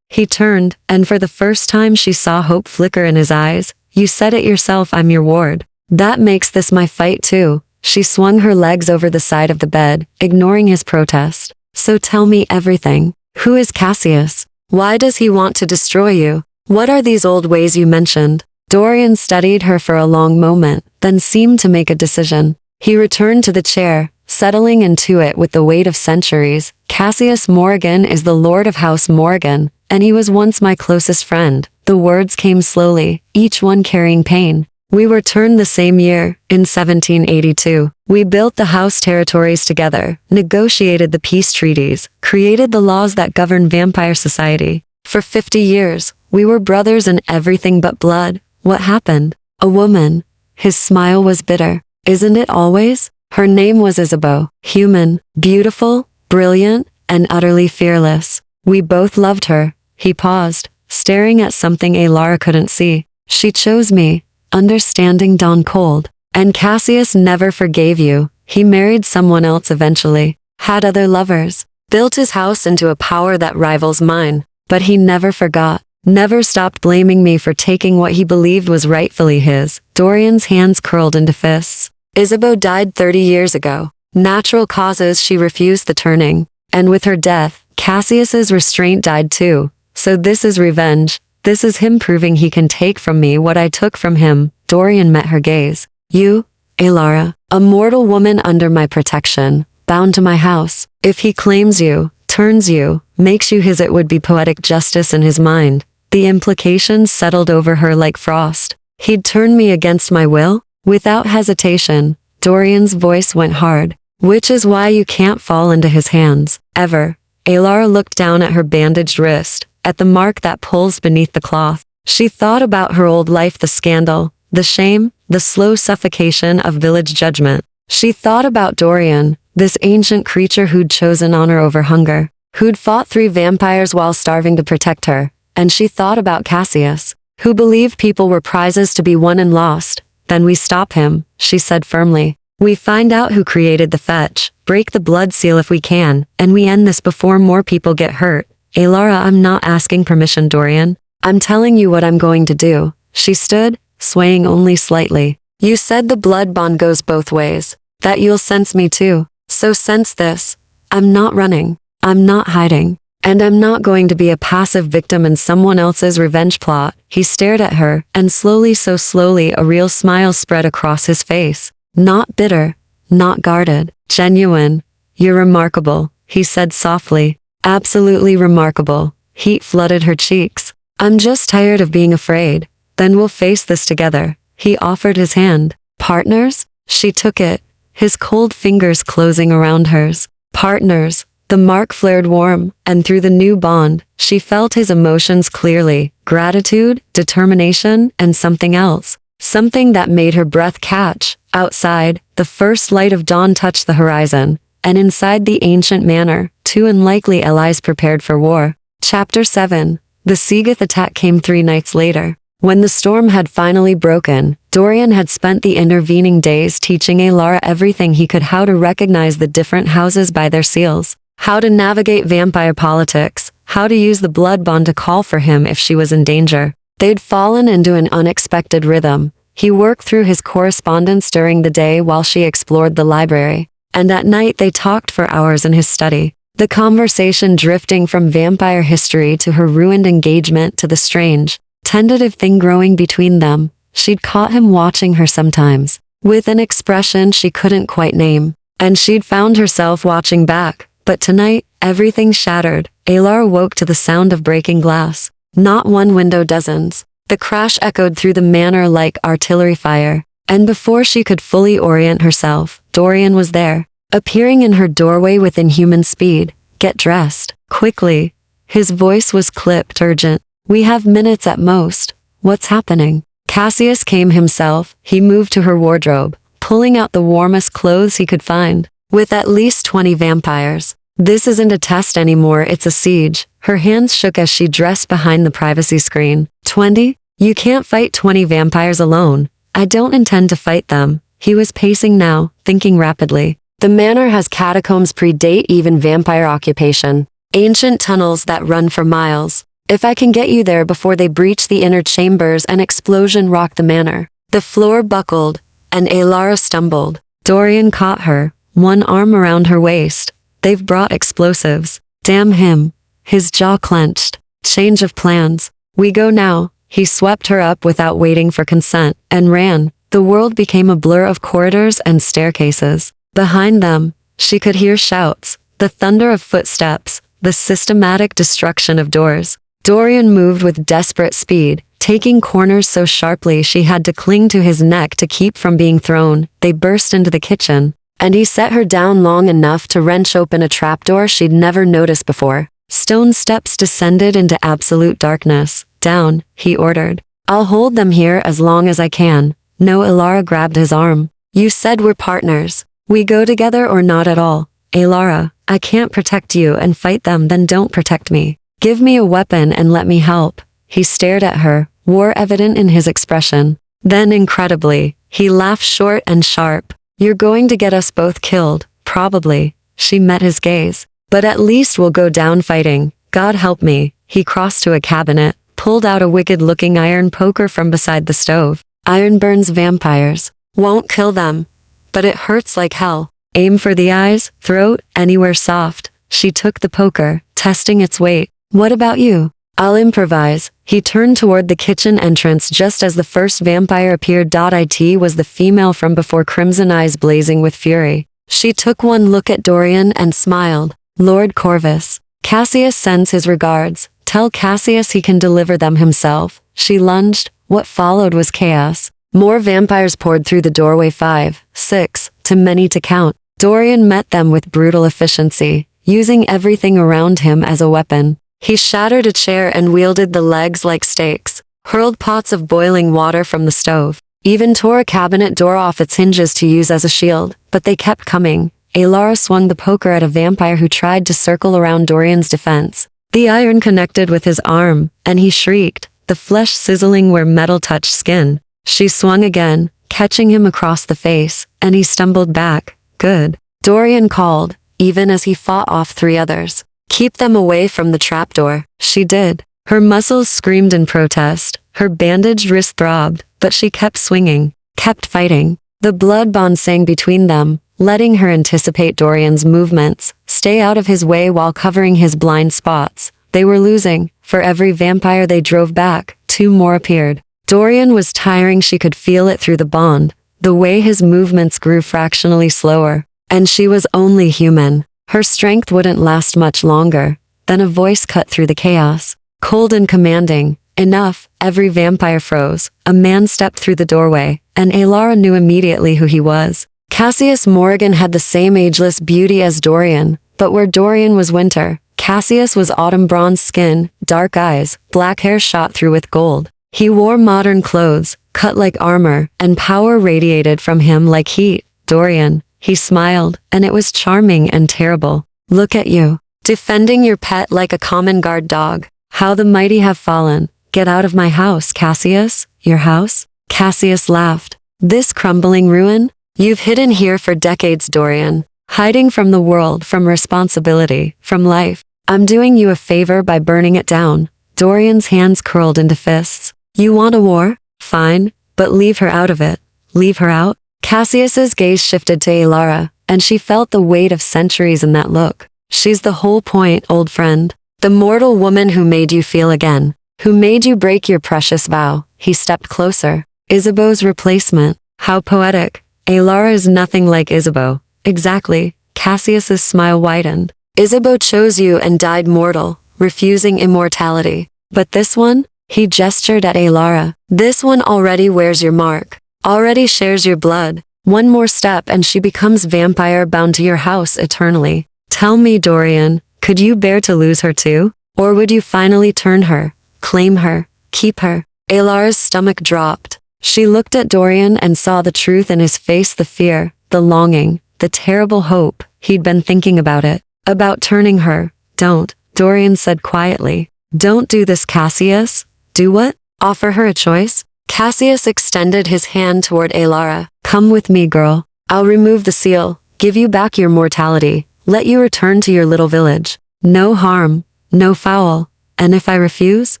He turned, and for the first time she saw hope flicker in his eyes. You said it yourself, I'm your ward. That makes this my fight too. She swung her legs over the side of the bed, ignoring his protest. So tell me everything. Who is Cassius? Why does he want to destroy you? What are these old ways you mentioned? Dorian studied her for a long moment, then seemed to make a decision. He returned to the chair, settling into it with the weight of centuries. Cassius Morgan is the Lord of House Morgan, and he was once my closest friend. The words came slowly, each one carrying pain. We were turned the same year, in 1782. We built the house territories together, negotiated the peace treaties, created the laws that govern vampire society. For 50 years, we were brothers in everything but blood. What happened? A woman. His smile was bitter. Isn't it always? Her name was Isabeau. Human, beautiful, brilliant, and utterly fearless. We both loved her. He paused, staring at something Alara couldn't see. She chose me. Understanding dawned cold. And Cassius never forgave you. He married someone else eventually. Had other lovers. Built his house into a power that rivals mine. But he never forgot. Never stopped blaming me for taking what he believed was rightfully his. Dorian's hands curled into fists. Isabeau died 30 years ago. Natural causes, she refused the turning. And with her death, Cassius's restraint died too. So this is revenge. This is him proving he can take from me what I took from him. Dorian met her gaze. You, Alara, a mortal woman under my protection, bound to my house. If he claims you, turns you, makes you his, it would be poetic justice in his mind. The implications settled over her like frost. He'd turn me against my will? Without hesitation, Dorian's voice went hard. Which is why you can't fall into his hands, ever. Alara looked down at her bandaged wrist, at the mark that pulsed beneath the cloth. She thought about her old life, the scandal, the shame, the slow suffocation of village judgment. She thought about Dorian, this ancient creature who'd chosen honor over hunger, who'd fought 3 vampires while starving to protect her. And she thought about Cassius, who believed people were prizes to be won and lost. Then we stop him, she said firmly. We find out who created the fetch, break the blood seal if we can, and we end this before more people get hurt. Alara, I'm not asking permission, Dorian. I'm telling you what I'm going to do. She stood, swaying only slightly. You said the blood bond goes both ways. That you'll sense me too. So sense this. I'm not running. I'm not hiding. And I'm not going to be a passive victim in someone else's revenge plot. He stared at her, and slowly, so slowly, a real smile spread across his face. Not bitter. Not guarded. Genuine. You're remarkable, he said softly. Absolutely remarkable. Heat flooded her cheeks. I'm just tired of being afraid. Then we'll face this together. He offered his hand. Partners? She took it, his cold fingers closing around hers. Partners. The mark flared warm, and through the new bond, she felt his emotions clearly. Gratitude, determination, and something else. Something that made her breath catch. Outside, the first light of dawn touched the horizon. And inside the ancient manor, 2 unlikely allies prepared for war. Chapter 7. The Seagoth attack came 3 nights later. When the storm had finally broken, Dorian had spent the intervening days teaching Alara everything he could: how to recognize the different houses by their seals, how to navigate vampire politics, how to use the blood bond to call for him if she was in danger. They'd fallen into an unexpected rhythm. He worked through his correspondence during the day while she explored the library. And at night they talked for hours in his study, the conversation drifting from vampire history to her ruined engagement to the strange, tentative thing growing between them. She'd caught him watching her sometimes, with an expression she couldn't quite name, and she'd found herself watching back. But tonight, everything shattered. Alara woke to the sound of breaking glass. Not one window, dozens. The crash echoed through the manor like artillery fire. And before she could fully orient herself, Dorian was there, appearing in her doorway with inhuman speed. Get dressed, quickly. His voice was clipped, urgent. We have minutes at most. What's happening? Cassius came himself. He moved to her wardrobe, pulling out the warmest clothes he could find. With at least 20 vampires. This isn't a test anymore, it's a siege. Her hands shook as she dressed behind the privacy screen. 20? You can't fight 20 vampires alone. I don't intend to fight them. He was pacing now, thinking rapidly. The manor has catacombs predate even vampire occupation. Ancient tunnels that run for miles. If I can get you there before they breach the inner chambers, an explosion rocked the manor. The floor buckled, and Alara stumbled. Dorian caught her, one arm around her waist. They've brought explosives. Damn him. His jaw clenched. Change of plans. We go now. He swept her up without waiting for consent, and ran. The world became a blur of corridors and staircases. Behind them, she could hear shouts, the thunder of footsteps, the systematic destruction of doors. Dorian moved with desperate speed, taking corners so sharply she had to cling to his neck to keep from being thrown. They burst into the kitchen, and he set her down long enough to wrench open a trapdoor she'd never noticed before. Stone steps descended into absolute darkness. Down, he ordered. I'll hold them here as long as I can. No, Elara grabbed his arm. You said we're partners. We go together or not at all. Elara, I can't protect you and fight them, then don't protect me. Give me a weapon and let me help. He stared at her, war evident in his expression. Then incredibly, he laughed short and sharp. You're going to get us both killed, probably. She met his gaze. But at least we'll go down fighting. God help me. He crossed to a cabinet, pulled out a wicked-looking iron poker from beside the stove. Iron burns vampires. Won't kill them. But it hurts like hell. Aim for the eyes, throat, anywhere soft. She took the poker, testing its weight. What about you? I'll improvise. He turned toward the kitchen entrance just as the first vampire appeared. It was the female from before, crimson eyes blazing with fury. She took one look at Dorian and smiled. Lord Corvus. Cassius sends his regards. Tell Cassius he can deliver them himself. She lunged. What followed was chaos. More vampires poured through the doorway, 5, 6, too many to count. Dorian met them with brutal efficiency, using everything around him as a weapon. He shattered a chair and wielded the legs like stakes, hurled pots of boiling water from the stove, even tore a cabinet door off its hinges to use as a shield, but they kept coming. Elara swung the poker at a vampire who tried to circle around Dorian's defense. The iron connected with his arm, and he shrieked, the flesh sizzling where metal touched skin. She swung again, catching him across the face, and he stumbled back. Good. Dorian called, even as he fought off 3 others. Keep them away from the trapdoor. She did. Her muscles screamed in protest. Her bandaged wrist throbbed, but she kept swinging, kept fighting. The blood bond sang between them, letting her anticipate Dorian's movements, stay out of his way while covering his blind spots. They were losing. For every vampire they drove back, 2 more appeared. Dorian was tiring. She could feel it through the bond, the way his movements grew fractionally slower. And she was only human. Her strength wouldn't last much longer. Then a voice cut through the chaos, cold and commanding. Enough. Every vampire froze. A man stepped through the doorway, and Elara knew immediately who he was. Cassius Morrigan had the same ageless beauty as Dorian, but where Dorian was winter, Cassius was autumn. Bronze skin, dark eyes, black hair shot through with gold. He wore modern clothes, cut like armor, and power radiated from him like heat. Dorian. He smiled, and it was charming and terrible. Look at you, defending your pet like a common guard dog. How the mighty have fallen. Get out of my house, Cassius. Your house? Cassius laughed. This crumbling ruin? You've hidden here for decades, Dorian. Hiding from the world, from responsibility, from life. I'm doing you a favor by burning it down. Dorian's hands curled into fists. You want a war? Fine, but leave her out of it. Leave her out? Cassius's gaze shifted to Elara, and she felt the weight of centuries in that look. She's the whole point, old friend. The mortal woman who made you feel again, who made you break your precious vow. He stepped closer. Isabeau's replacement. How poetic. Elara is nothing like Isabeau. Exactly. Cassius's smile widened. Isabeau chose you and died mortal, refusing immortality. But this one? He gestured at Elara. This one already wears your mark. Already shares your blood. One more step and she becomes vampire bound to your house eternally. Tell me, Dorian, could you bear to lose her too? Or would you finally turn her, claim her, keep her? Elara's stomach dropped. She looked at Dorian and saw the truth in his face, the fear, the longing, the terrible hope. He'd been thinking about it, about turning her. Don't, Dorian said quietly. Don't do this, Cassius. Do what? Offer her a choice? Cassius extended his hand toward Elara. Come with me, girl. I'll remove the seal, give you back your mortality, let you return to your little village. No harm, no foul. And if I refuse?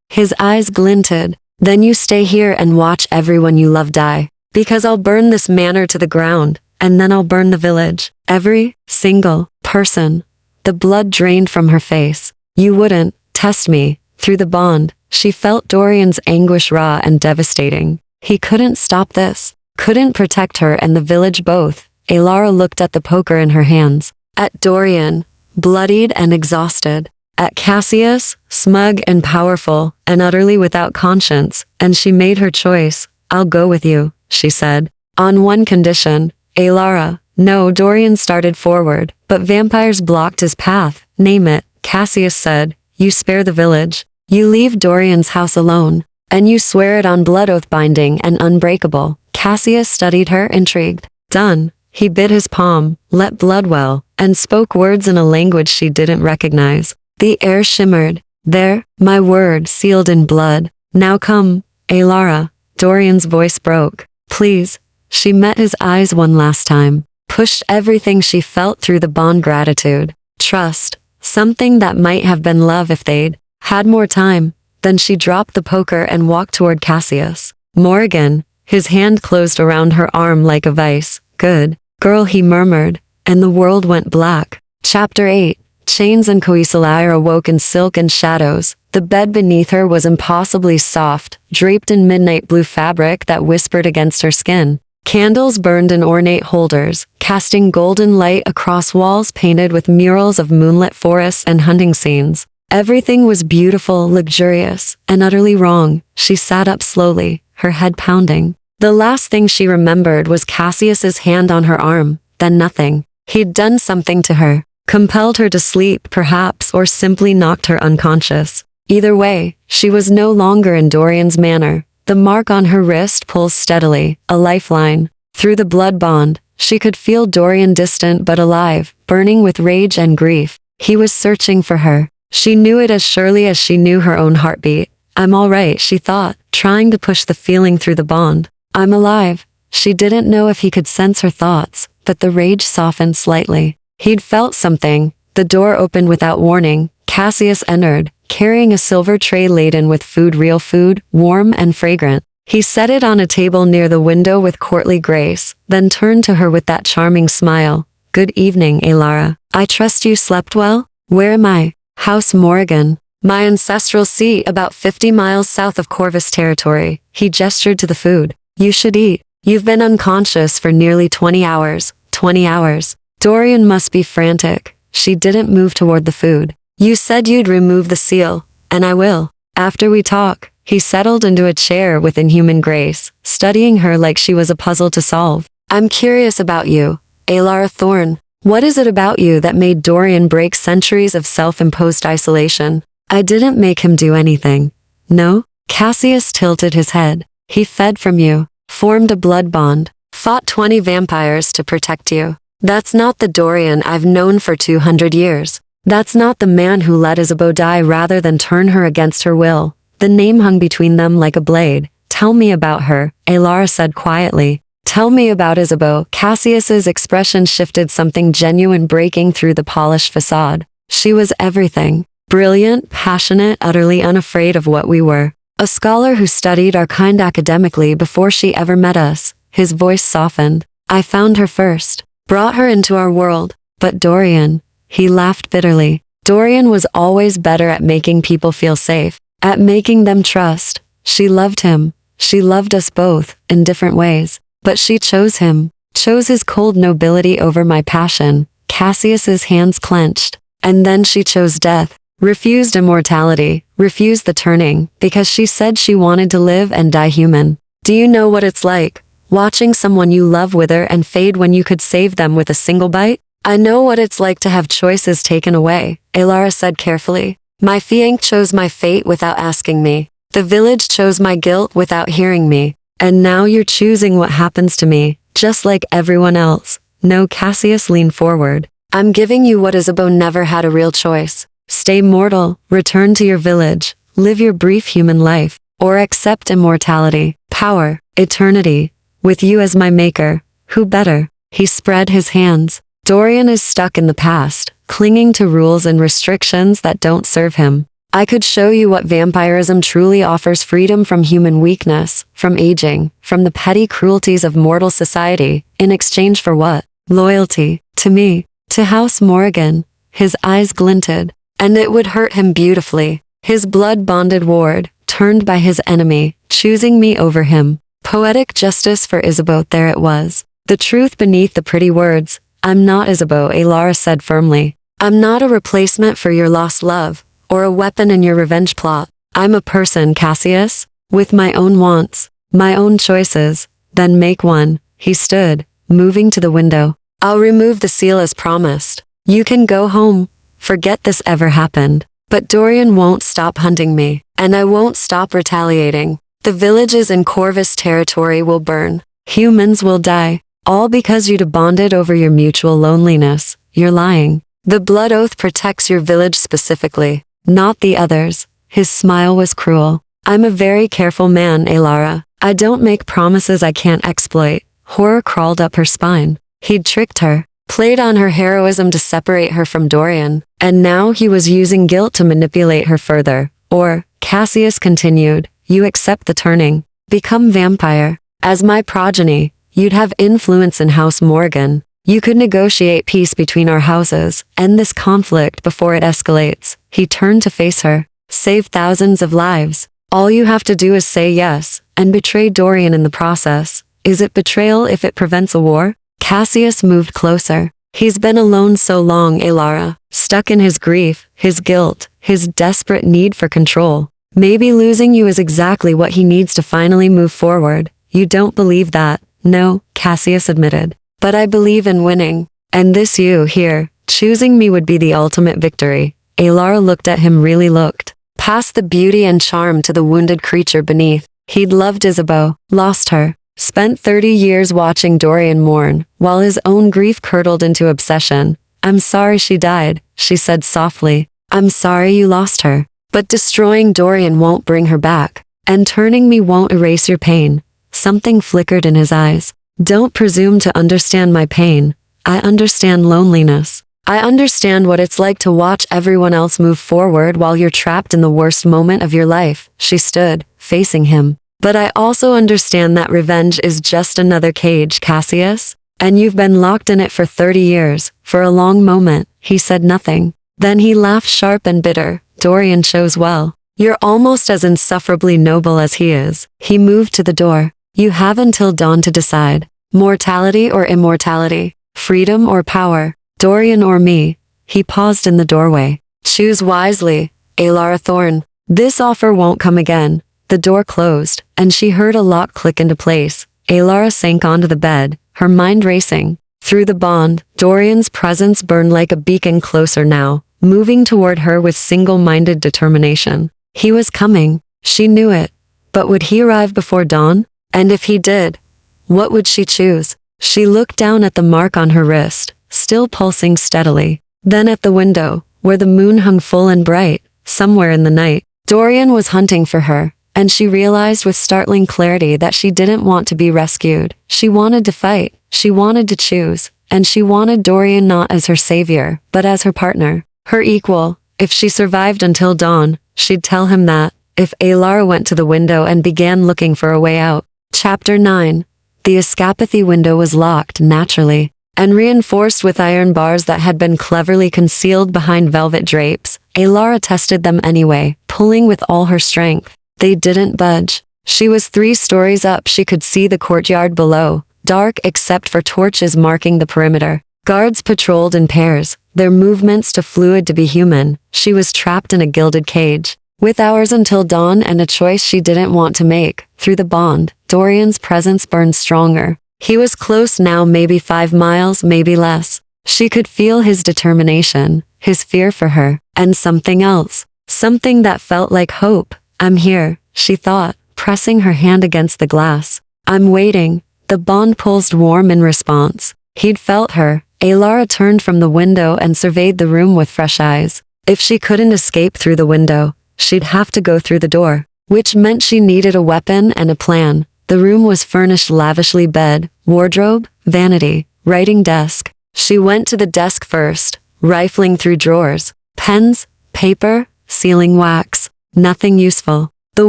His eyes glinted. Then you stay here and watch everyone you love die. Because I'll burn this manor to the ground, and then I'll burn the village. Every single person. The blood drained from her face. You wouldn't test me. Through the bond, she felt Dorian's anguish raw and devastating. He couldn't stop this. Couldn't protect her and the village both. Elara looked at the poker in her hands. At Dorian, bloodied and exhausted. at Cassius, smug and powerful, and utterly without conscience, and she made her choice. I'll go with you, she said. On one condition. Alara. No, Dorian started forward, but vampires blocked his path. Name it, Cassius said. You spare the village. You leave Dorian's house alone. And you swear it on blood oath binding and unbreakable. Cassius studied her, intrigued. Done. He bit his palm, let blood well, and spoke words in a language she didn't recognize. The air shimmered. There, my word sealed in blood. Now come, Alara. Dorian's voice broke. Please. She met his eyes one last time. Pushed everything she felt through the bond gratitude. Trust. Something that might have been love if they'd had more time. Then she dropped the poker and walked toward Cassius. Morgan. His hand closed around her arm like a vice. Good girl, he murmured, and the world went black. Chapter 8. Chains and Koisalire awoke in silk and shadows. The bed beneath her was impossibly soft, draped in midnight blue fabric that whispered against her skin. Candles burned in ornate holders, casting golden light across walls painted with murals of moonlit forests and hunting scenes. Everything was beautiful, luxurious, and utterly wrong. She sat up slowly, her head pounding. The last thing she remembered was Cassius's hand on her arm, then nothing. He'd done something to her, compelled her to sleep perhaps, or simply knocked her unconscious. Either way, she was no longer in Dorian's manor. The mark on her wrist pulsed steadily, a lifeline. Through the blood bond, she could feel Dorian distant but alive, burning with rage and grief. He was searching for her. She knew it as surely as she knew her own heartbeat. I'm all right, she thought, trying to push the feeling through the bond. I'm alive. She didn't know if he could sense her thoughts, but the rage softened slightly. He'd felt something. The door opened without warning. Cassius entered, carrying a silver tray laden with food, real food, warm and fragrant. He set it on a table near the window with courtly grace, then turned to her with that charming smile. Good evening, Alara. I trust you slept well? Where am I? House Morgan. My ancestral seat about 50 miles south of Corvus territory. He gestured to the food. You should eat. You've been unconscious for nearly 20 hours. 20 hours. Dorian must be frantic. She didn't move toward the food. You said you'd remove the seal, and I will. After we talk. He settled into a chair with inhuman grace, studying her like she was a puzzle to solve. I'm curious about you, Alara Thorne. What is it about you that made Dorian break centuries of self-imposed isolation? I didn't make him do anything. No? Cassius tilted his head. He fed from you, formed a blood bond, fought 20 vampires to protect you. That's not the Dorian I've known for 200 years. That's not the man who let Isabeau die rather than turn her against her will. The name hung between them like a blade. Tell me about her, Alara said quietly. Tell me about Isabeau. Cassius's expression shifted, something genuine breaking through the polished facade. She was everything. Brilliant, passionate, utterly unafraid of what we were. A scholar who studied our kind academically before she ever met us. His voice softened. I found her first. Brought her into our world. But Dorian. He laughed bitterly. Dorian was always better at making people feel safe. At making them trust. She loved him. She loved us both, in different ways. But she chose him. Chose his cold nobility over my passion. Cassius's hands clenched. And then she chose death. Refused immortality, refused the turning, because she said she wanted to live and die human. Do you know what it's like? Watching someone you love wither and fade when you could save them with a single bite? I know what it's like to have choices taken away, Alara said carefully. My fiancé chose my fate without asking me. The village chose my guilt without hearing me. And now you're choosing what happens to me, just like everyone else. No, Cassius leaned forward. I'm giving you what Isabeau never had, a real choice. Stay mortal, return to your village, live your brief human life, or accept immortality, power, eternity. With you as my maker, who better? He spread his hands. Dorian is stuck in the past, clinging to rules and restrictions that don't serve him. I could show you what vampirism truly offers: freedom from human weakness, from aging, from the petty cruelties of mortal society. In exchange for what? Loyalty. To me. To House Morgan. His eyes glinted. And it would hurt him beautifully. His blood-bonded ward, turned by his enemy, choosing me over him. Poetic justice for Isabeau. There it was. The truth beneath the pretty words. I'm not Isabeau, Alara said firmly. I'm not a replacement for your lost love. or a weapon in your revenge plot. I'm a person, Cassius, with my own wants, my own choices. Then make one. He stood, moving to the window. I'll remove the seal as promised. You can go home. Forget this ever happened. But Dorian won't stop hunting me, and I won't stop retaliating. The villages in Corvus territory will burn. Humans will die. All because you'd bonded over your mutual loneliness. You're lying. The blood oath protects your village specifically, not the others. His smile was cruel. I'm a very careful man, Elara. I don't make promises I can't exploit. Horror crawled up her spine. He'd tricked her, played on her heroism to separate her from Dorian, and now he was using guilt to manipulate her further. Or, Cassius continued, you accept the turning. Become vampire. As my progeny, you'd have influence in House Morgan. You could negotiate peace between our houses, end this conflict before it escalates. He turned to face her. Save thousands of lives. All you have to do is say yes, and betray Dorian in the process. Is it betrayal if it prevents a war? Cassius moved closer. He's been alone so long, Elara, stuck in his grief, his guilt, his desperate need for control. Maybe losing you is exactly what he needs to finally move forward. You don't believe that? No, Cassius admitted. But I believe in winning. And this you, here, choosing me would be the ultimate victory. Elara looked at him, really looked. Past the beauty and charm to the wounded creature beneath. He'd loved Isabeau, lost her, spent 30 years watching Dorian mourn, while his own grief curdled into obsession. I'm sorry she died, she said softly. I'm sorry you lost her. But destroying Dorian won't bring her back, and turning me won't erase your pain. Something flickered in his eyes. Don't presume to understand my pain. I understand loneliness. I understand what it's like to watch everyone else move forward while you're trapped in the worst moment of your life. She stood, facing him. But I also understand that revenge is just another cage, Cassius. And you've been locked in it for 30 years. For a long moment, he said nothing. Then he laughed sharp and bitter. Dorian chose well. You're almost as insufferably noble as he is. He moved to the door. You have until dawn to decide. Mortality or immortality. Freedom or power. Dorian or me. He paused in the doorway. Choose wisely, Elara Thorne. This offer won't come again. The door closed, and she heard a lock click into place. Elara sank onto the bed, her mind racing. Through the bond, Dorian's presence burned like a beacon closer now, moving toward her with single-minded determination. He was coming. She knew it. But would he arrive before dawn? And if he did, what would she choose? She looked down at the mark on her wrist, still pulsing steadily. Then at the window, where the moon hung full and bright, somewhere in the night, Dorian was hunting for her, and she realized with startling clarity that she didn't want to be rescued. She wanted to fight, she wanted to choose, and she wanted Dorian not as her savior, but as her partner, her equal. If she survived until dawn, she'd tell him that. If Elara went to the window and began looking for a way out. Chapter 9. The escapathy window was locked, naturally, and reinforced with iron bars that had been cleverly concealed behind velvet drapes. Elara tested them anyway, pulling with all her strength. They didn't budge. She was 3 stories up. She could see the courtyard below, dark except for torches marking the perimeter. Guards patrolled in pairs, their movements too fluid to be human. She was trapped in a gilded cage, with hours until dawn and a choice she didn't want to make. Through the bond, Dorian's presence burned stronger. He was close now, maybe 5 miles, maybe less. She could feel his determination, his fear for her, and something else. Something that felt like hope. I'm here, she thought, pressing her hand against the glass. I'm waiting. The bond pulsed warm in response. He'd felt her. Elara turned from the window and surveyed the room with fresh eyes. If she couldn't escape through the window, she'd have to go through the door, which meant she needed a weapon and a plan. The room was furnished lavishly: bed, wardrobe, vanity, writing desk. She went to the desk first, rifling through drawers. Pens, paper, sealing wax. Nothing useful. The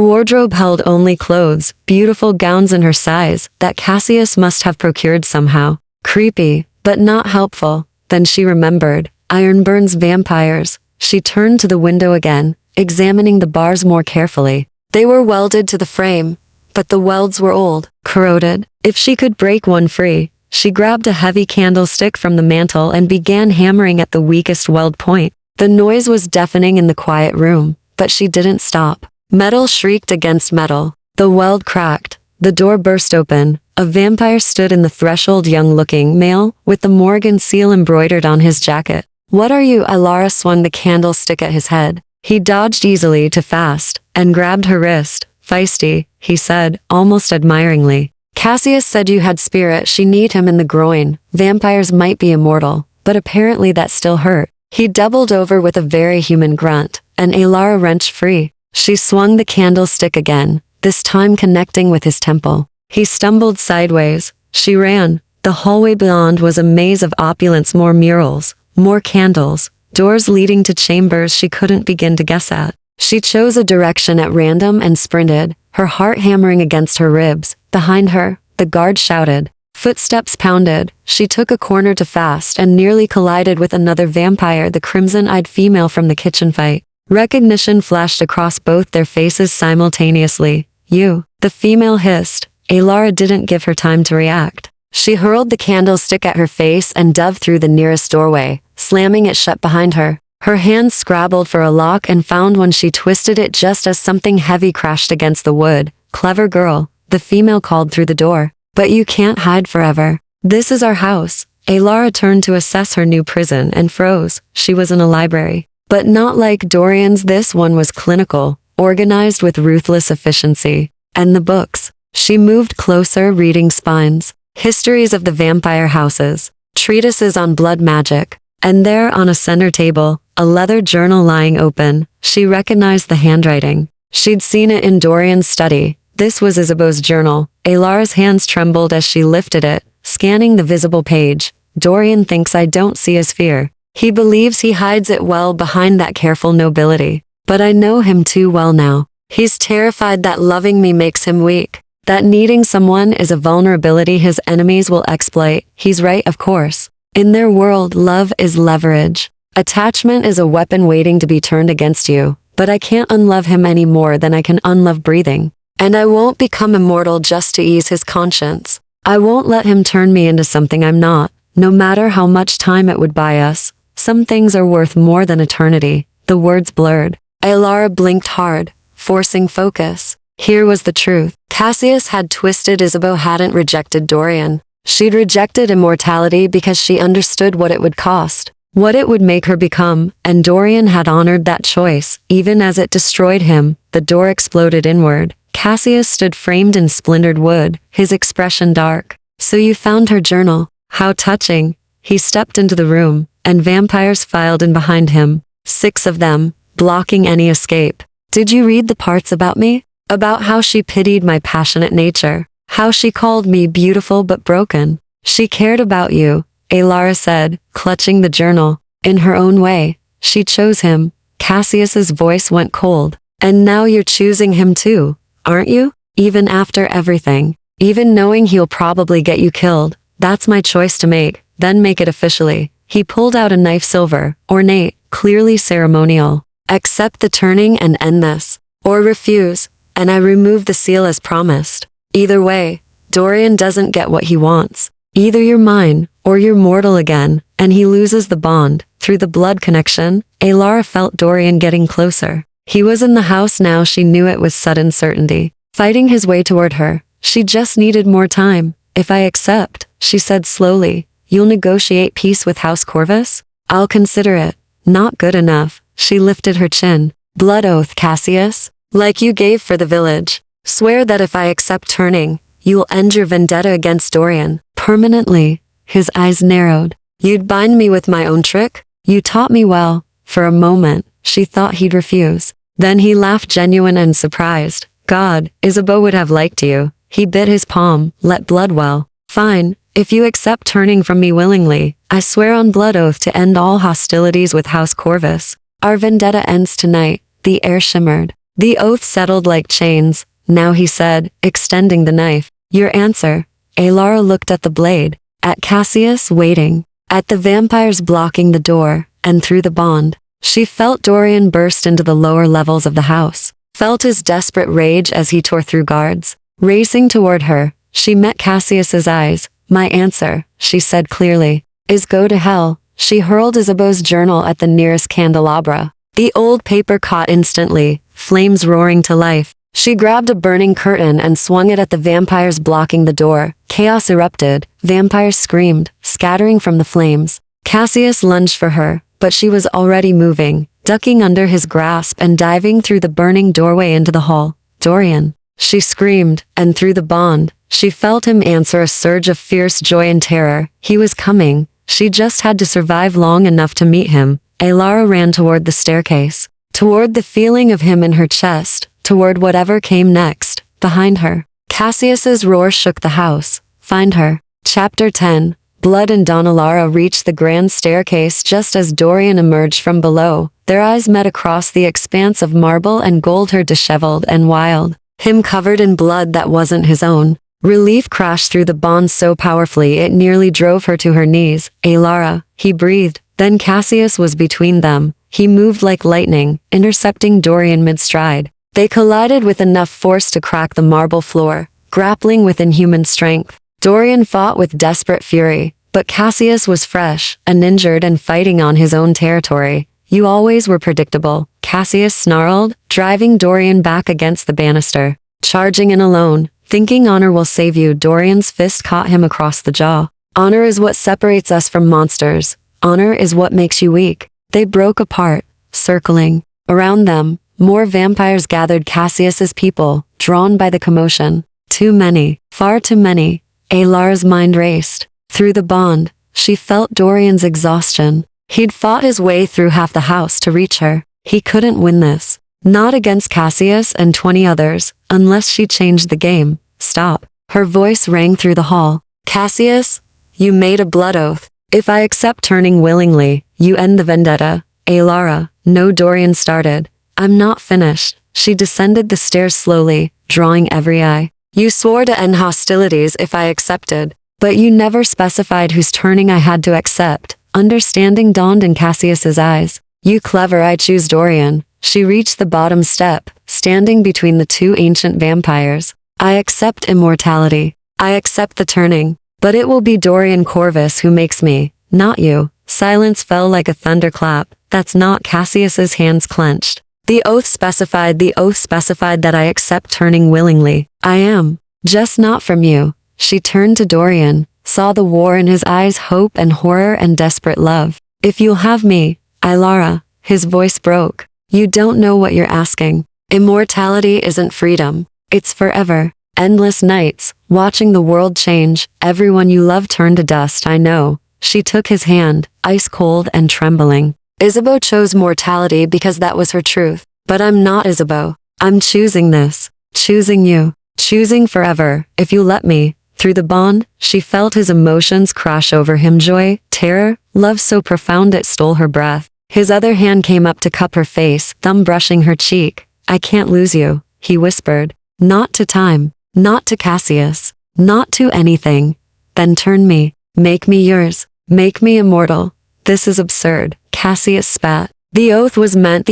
wardrobe held only clothes, beautiful gowns in her size, that Cassius must have procured somehow. Creepy, but not helpful. Then she remembered. Iron burns vampires. She turned to the window again, examining the bars more carefully. They were welded to the frame, but the welds were old, corroded. If she could break one free, she grabbed a heavy candlestick from the mantel and began hammering at the weakest weld point. The noise was deafening in the quiet room, but she didn't stop. Metal shrieked against metal. The weld cracked. The door burst open. A vampire stood in the threshold, young-looking male, with the Morgan seal embroidered on his jacket. "What are you?" Ilara swung the candlestick at his head. He dodged easily too fast, and grabbed her wrist. "Feisty," he said, almost admiringly. "Cassius said you had spirit." She kneed him in the groin. Vampires might be immortal, but apparently that still hurt. He doubled over with a very human grunt, and Ilara wrenched free. She swung the candlestick again, this time connecting with his temple. He stumbled sideways. She ran. The hallway beyond was a maze of opulence, more murals, more candles, doors leading to chambers she couldn't begin to guess at. She chose a direction at random and sprinted, her heart hammering against her ribs. Behind her, the guard shouted. Footsteps pounded. She took a corner too fast and nearly collided with another vampire, the crimson-eyed female from the kitchen fight. Recognition flashed across both their faces simultaneously. "You," the female hissed. Ilara didn't give her time to react. She hurled the candlestick at her face and dove through the nearest doorway, slamming it shut behind her. Her hands scrabbled for a lock and found one. She twisted it just as something heavy crashed against the wood. "Clever girl," the female called through the door. "But you can't hide forever. This is our house." Ilara turned to assess her new prison and froze. She was in a library. But not like Dorian's. This one was clinical, organized with ruthless efficiency. And the books. She moved closer, reading spines, histories of the vampire houses, treatises on blood magic. And there on a center table, a leather journal lying open. She recognized the handwriting. She'd seen it in Dorian's study. This was Isabeau's journal. Ilara's hands trembled as she lifted it, scanning the visible page. "Dorian thinks I don't see his fear. He believes he hides it well behind that careful nobility. But I know him too well now. He's terrified that loving me makes him weak, that needing someone is a vulnerability his enemies will exploit." He's right, of course. In their world, love is leverage. Attachment is a weapon waiting to be turned against you. But I can't unlove him any more than I can unlove breathing. And I won't become immortal just to ease his conscience. I won't let him turn me into something I'm not, no matter how much time it would buy us. Some things are worth more than eternity. The words blurred. Ilara blinked hard, forcing focus. Here was the truth. Cassius had twisted Isabeau, hadn't rejected Dorian. She'd rejected immortality because she understood what it would cost, what it would make her become, and Dorian had honored that choice, even as it destroyed him. The door exploded inward. Cassius stood framed in splintered wood, his expression dark. "So you found her journal. How touching." He stepped into the room, and vampires filed in behind him. 6 of them, blocking any escape. "Did you read the parts about me? About how she pitied my passionate nature? How she called me beautiful but broken? She cared about you," Ilara said, clutching the journal. "In her own way, she chose him." Cassius's voice went cold. "And now you're choosing him too, aren't you? Even after everything. Even knowing he'll probably get you killed. That's my choice to make, then make it officially." He pulled out a knife, silver, ornate, clearly ceremonial. "Accept the turning and end this. Or refuse, and I remove the seal as promised. Either way, Dorian doesn't get what he wants. Either you're mine, or you're mortal again," and he loses the bond. Through the blood connection, Ilara felt Dorian getting closer. He was in the house now. She knew it with sudden certainty, fighting his way toward her. She just needed more time. "If I accept," she said slowly, "you'll negotiate peace with House Corvus?" "I'll consider it." "Not good enough." She lifted her chin. "Blood oath, Cassius? Like you gave for the village. Swear that if I accept turning, you'll end your vendetta against Dorian. Permanently." His eyes narrowed. "You'd bind me with my own trick? You taught me well." For a moment, she thought he'd refuse. Then he laughed, genuine and surprised. "God, Isabeau would have liked you." He bit his palm, let blood well. "Fine, if you accept turning from me willingly, I swear on blood oath to end all hostilities with House Corvus. Our vendetta ends tonight." The air shimmered. The oath settled like chains. "Now," he said, extending the knife. "Your answer." Ilara looked at the blade, at Cassius waiting, at the vampires blocking the door, and through the bond. She felt Dorian burst into the lower levels of the house, felt his desperate rage as he tore through guards. Racing toward her, she met Cassius's eyes. "My answer," she said clearly, "is go to hell." she hurled Isabeau's journal at the nearest candelabra. The old paper caught instantly, flames roaring to life. She grabbed a burning curtain and swung it at the vampires blocking the door. Chaos erupted. Vampires screamed, scattering from the flames. Cassius lunged for her, but she was already moving, ducking under his grasp and diving through the burning doorway into the hall. "Dorian!" She screamed, and through the bond, she felt him answer a surge of fierce joy and terror. He was coming. She just had to survive long enough to meet him. Elara ran toward the staircase, toward the feeling of him in her chest, toward whatever came next, behind her. Cassius's roar shook the house. Find her. Chapter 10. Blood and Elara reached the grand staircase just as Dorian emerged from below. Their eyes met across the expanse of marble and gold, her disheveled and wild, him covered in blood that wasn't his own. Relief crashed through the bond so powerfully it nearly drove her to her knees. "Elara," he breathed. Then Cassius was between them. He moved like lightning, intercepting Dorian mid-stride. They collided with enough force to crack the marble floor, grappling with inhuman strength. Dorian fought with desperate fury, but Cassius was fresh, uninjured and fighting on his own territory. "You always were predictable," Cassius snarled, driving Dorian back against the banister. "Charging in alone, thinking honor will save you." Dorian's fist caught him across the jaw. "Honor is what separates us from monsters. Honor is what makes you weak." They broke apart, circling. Around them, more vampires gathered. Cassius's people, drawn by the commotion. Too many, far too many. Elara's mind raced. Through the bond, she felt Dorian's exhaustion. He'd fought his way through half the house to reach her. He couldn't win this. Not against Cassius and 20 others, unless she changed the game. "Stop." Her voice rang through the hall. "Cassius, you made a blood oath. If I accept turning willingly, you end the vendetta." "Elara." No, Dorian started. "I'm not finished." She descended the stairs slowly, drawing every eye. "You swore to end hostilities if I accepted, but you never specified whose turning I had to accept." Understanding dawned in Cassius's eyes. "You clever." "I choose Dorian." She reached the bottom step, standing between the two ancient vampires. "I accept immortality. I accept the turning. But it will be Dorian Corvus who makes me, not you." Silence fell like a thunderclap. "That's not." Cassius's hands clenched. The oath specified that I accept turning willingly. I am. Just not from you." She turned to Dorian, saw the war in his eyes, hope and horror and desperate love. "If you'll have me, Elara." His voice broke. "You don't know what you're asking. Immortality isn't freedom. It's forever. Endless nights, watching the world change, everyone you love turn to dust." "I know." She took his hand, ice cold and trembling. "Isabeau chose mortality because that was her truth. But I'm not Isabeau. I'm choosing this. Choosing you. Choosing forever, if you let me." Through the bond, she felt his emotions crash over him. Joy, terror, love so profound it stole her breath. His other hand came up to cup her face, thumb brushing her cheek. "I can't lose you," he whispered. "Not to time. Not to Cassius. Not to anything." "Then turn me. Make me yours. Make me immortal." "This is absurd." Cassius spat. The oath was meant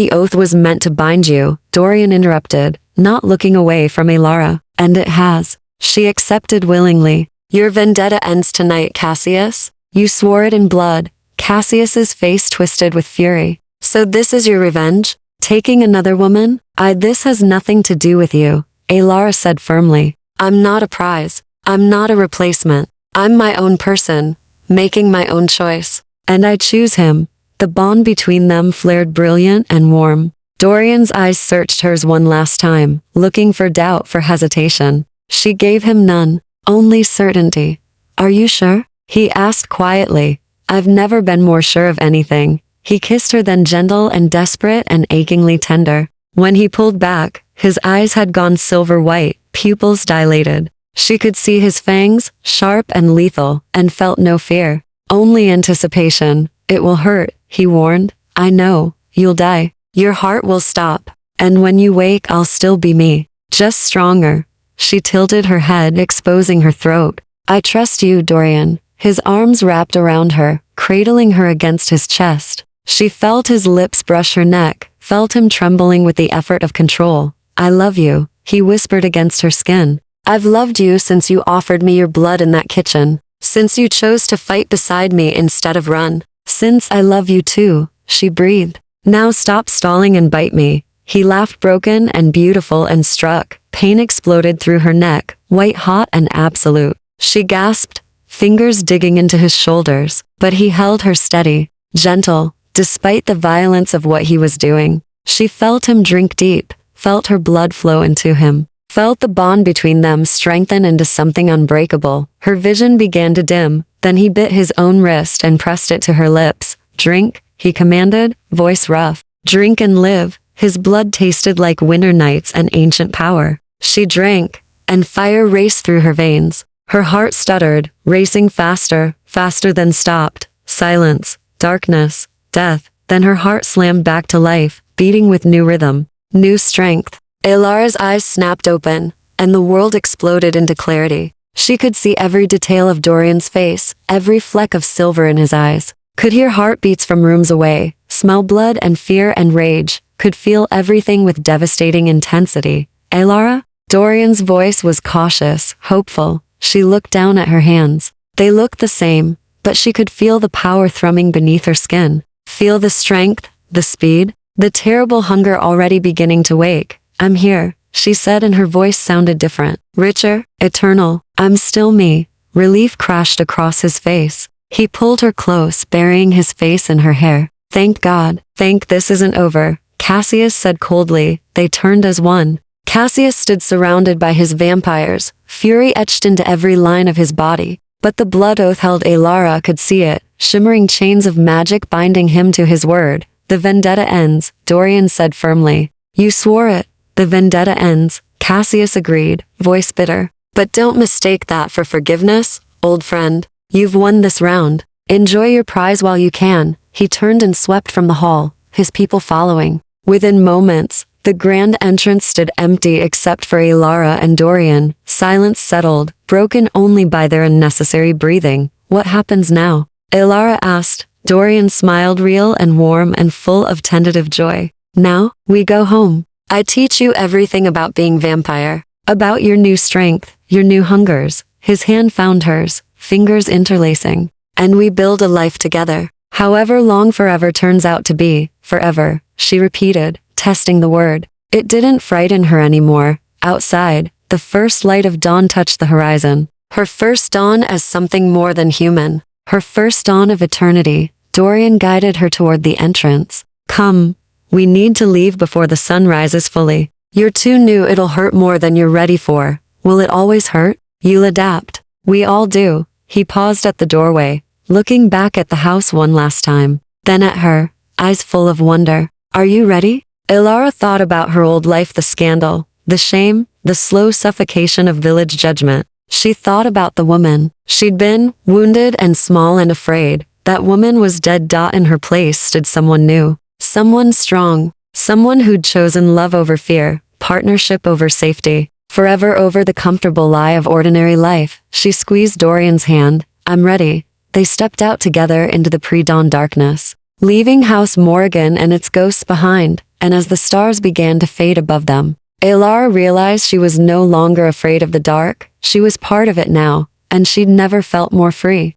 to bind you," Dorian interrupted, not looking away from Elara. "And it has." She accepted willingly. "Your vendetta ends tonight, Cassius. You swore it in blood." Cassius's face twisted with fury. "So this is your revenge? Taking another woman?" This has nothing to do with you," Elara said firmly. "I'm not a prize. I'm not a replacement. I'm my own person, making my own choice. And I choose him." The bond between them flared brilliant and warm. Dorian's eyes searched hers one last time, looking for doubt, for hesitation. She gave him none, only certainty. "Are you sure?" he asked quietly. "I've never been more sure of anything." He kissed her, then gentle and desperate and achingly tender. When he pulled back, his eyes had gone silver white, pupils dilated. She could see his fangs, sharp and lethal, and felt no fear, only anticipation. "It will hurt," he warned. "I know. You'll die. Your heart will stop. And when you wake, I'll still be me. Just stronger." She tilted her head, exposing her throat. "I trust you, Dorian." His arms wrapped around her, cradling her against his chest. She felt his lips brush her neck, felt him trembling with the effort of control. "I love you," he whispered against her skin. "I've loved you since you offered me your blood in that kitchen. Since you chose to fight beside me instead of run." Since I love you too, she breathed. Now stop stalling and bite me. He laughed broken and beautiful and struck. Pain exploded through her neck, white hot and absolute. She gasped, fingers digging into his shoulders, but he held her steady, gentle, despite the violence of what he was doing. She felt him drink deep, felt her blood flow into him, felt the bond between them strengthen into something unbreakable. Her vision began to dim, then he bit his own wrist and pressed it to her lips. Drink, he commanded, voice rough. Drink and live. His blood tasted like winter nights and ancient power. She drank, and fire raced through her veins. Her heart stuttered, racing faster, faster than stopped. Silence, darkness, death. Then her heart slammed back to life, beating with new rhythm, new strength. Elara's eyes snapped open, and the world exploded into clarity. She could see every detail of Dorian's face, every fleck of silver in his eyes. Could hear heartbeats from rooms away, smell blood and fear and rage, could feel everything with devastating intensity. Elara? Dorian's voice was cautious, hopeful. She looked down at her hands. They looked the same, but she could feel the power thrumming beneath her skin. Feel the strength, the speed, the terrible hunger already beginning to wake. I'm here, she said, and her voice sounded different, richer, eternal. I'm still me. Relief crashed across his face. He pulled her close, burying his face in her hair. Thank God. Thank this isn't over, Cassius said coldly. They turned as one. Cassius stood surrounded by his vampires, fury etched into every line of his body. But the blood oath held Elara could see it, shimmering chains of magic binding him to his word. The vendetta ends, Dorian said firmly. You swore it. The vendetta ends, Cassius agreed, voice bitter. But don't mistake that for forgiveness, old friend. You've won this round. Enjoy your prize while you can. He turned and swept from the hall, his people following. Within moments, the grand entrance stood empty except for Elara and Dorian. Silence settled, broken only by their unnecessary breathing. What happens now? Elara asked. Dorian smiled, real and warm and full of tentative joy. Now, we go home. I teach you everything about being vampire. About your new strength, your new hungers. His hand found hers, fingers interlacing. And we build a life together. However long forever turns out to be, forever, she repeated, testing the word. It didn't frighten her anymore. Outside, the first light of dawn touched the horizon. Her first dawn as something more than human. Her first dawn of eternity. Dorian guided her toward the entrance. Come. We need to leave before the sun rises fully. You're too new, it'll hurt more than you're ready for. Will it always hurt? You'll adapt. We all do. He paused at the doorway, looking back at the house one last time, then at her, eyes full of wonder. Are you ready? Elara thought about her old life, the scandal, the shame, the slow suffocation of village judgment. She thought about the woman. She'd been wounded and small and afraid. That woman was dead. In her place stood someone new, someone strong, someone who'd chosen love over fear, partnership over safety, forever over the comfortable lie of ordinary life. She squeezed Dorian's hand. I'm ready. They stepped out together into the pre-dawn darkness, leaving House Morrigan and its ghosts behind, and as the stars began to fade above them, Elara realized she was no longer afraid of the dark. She was part of it now, and she'd never felt more free.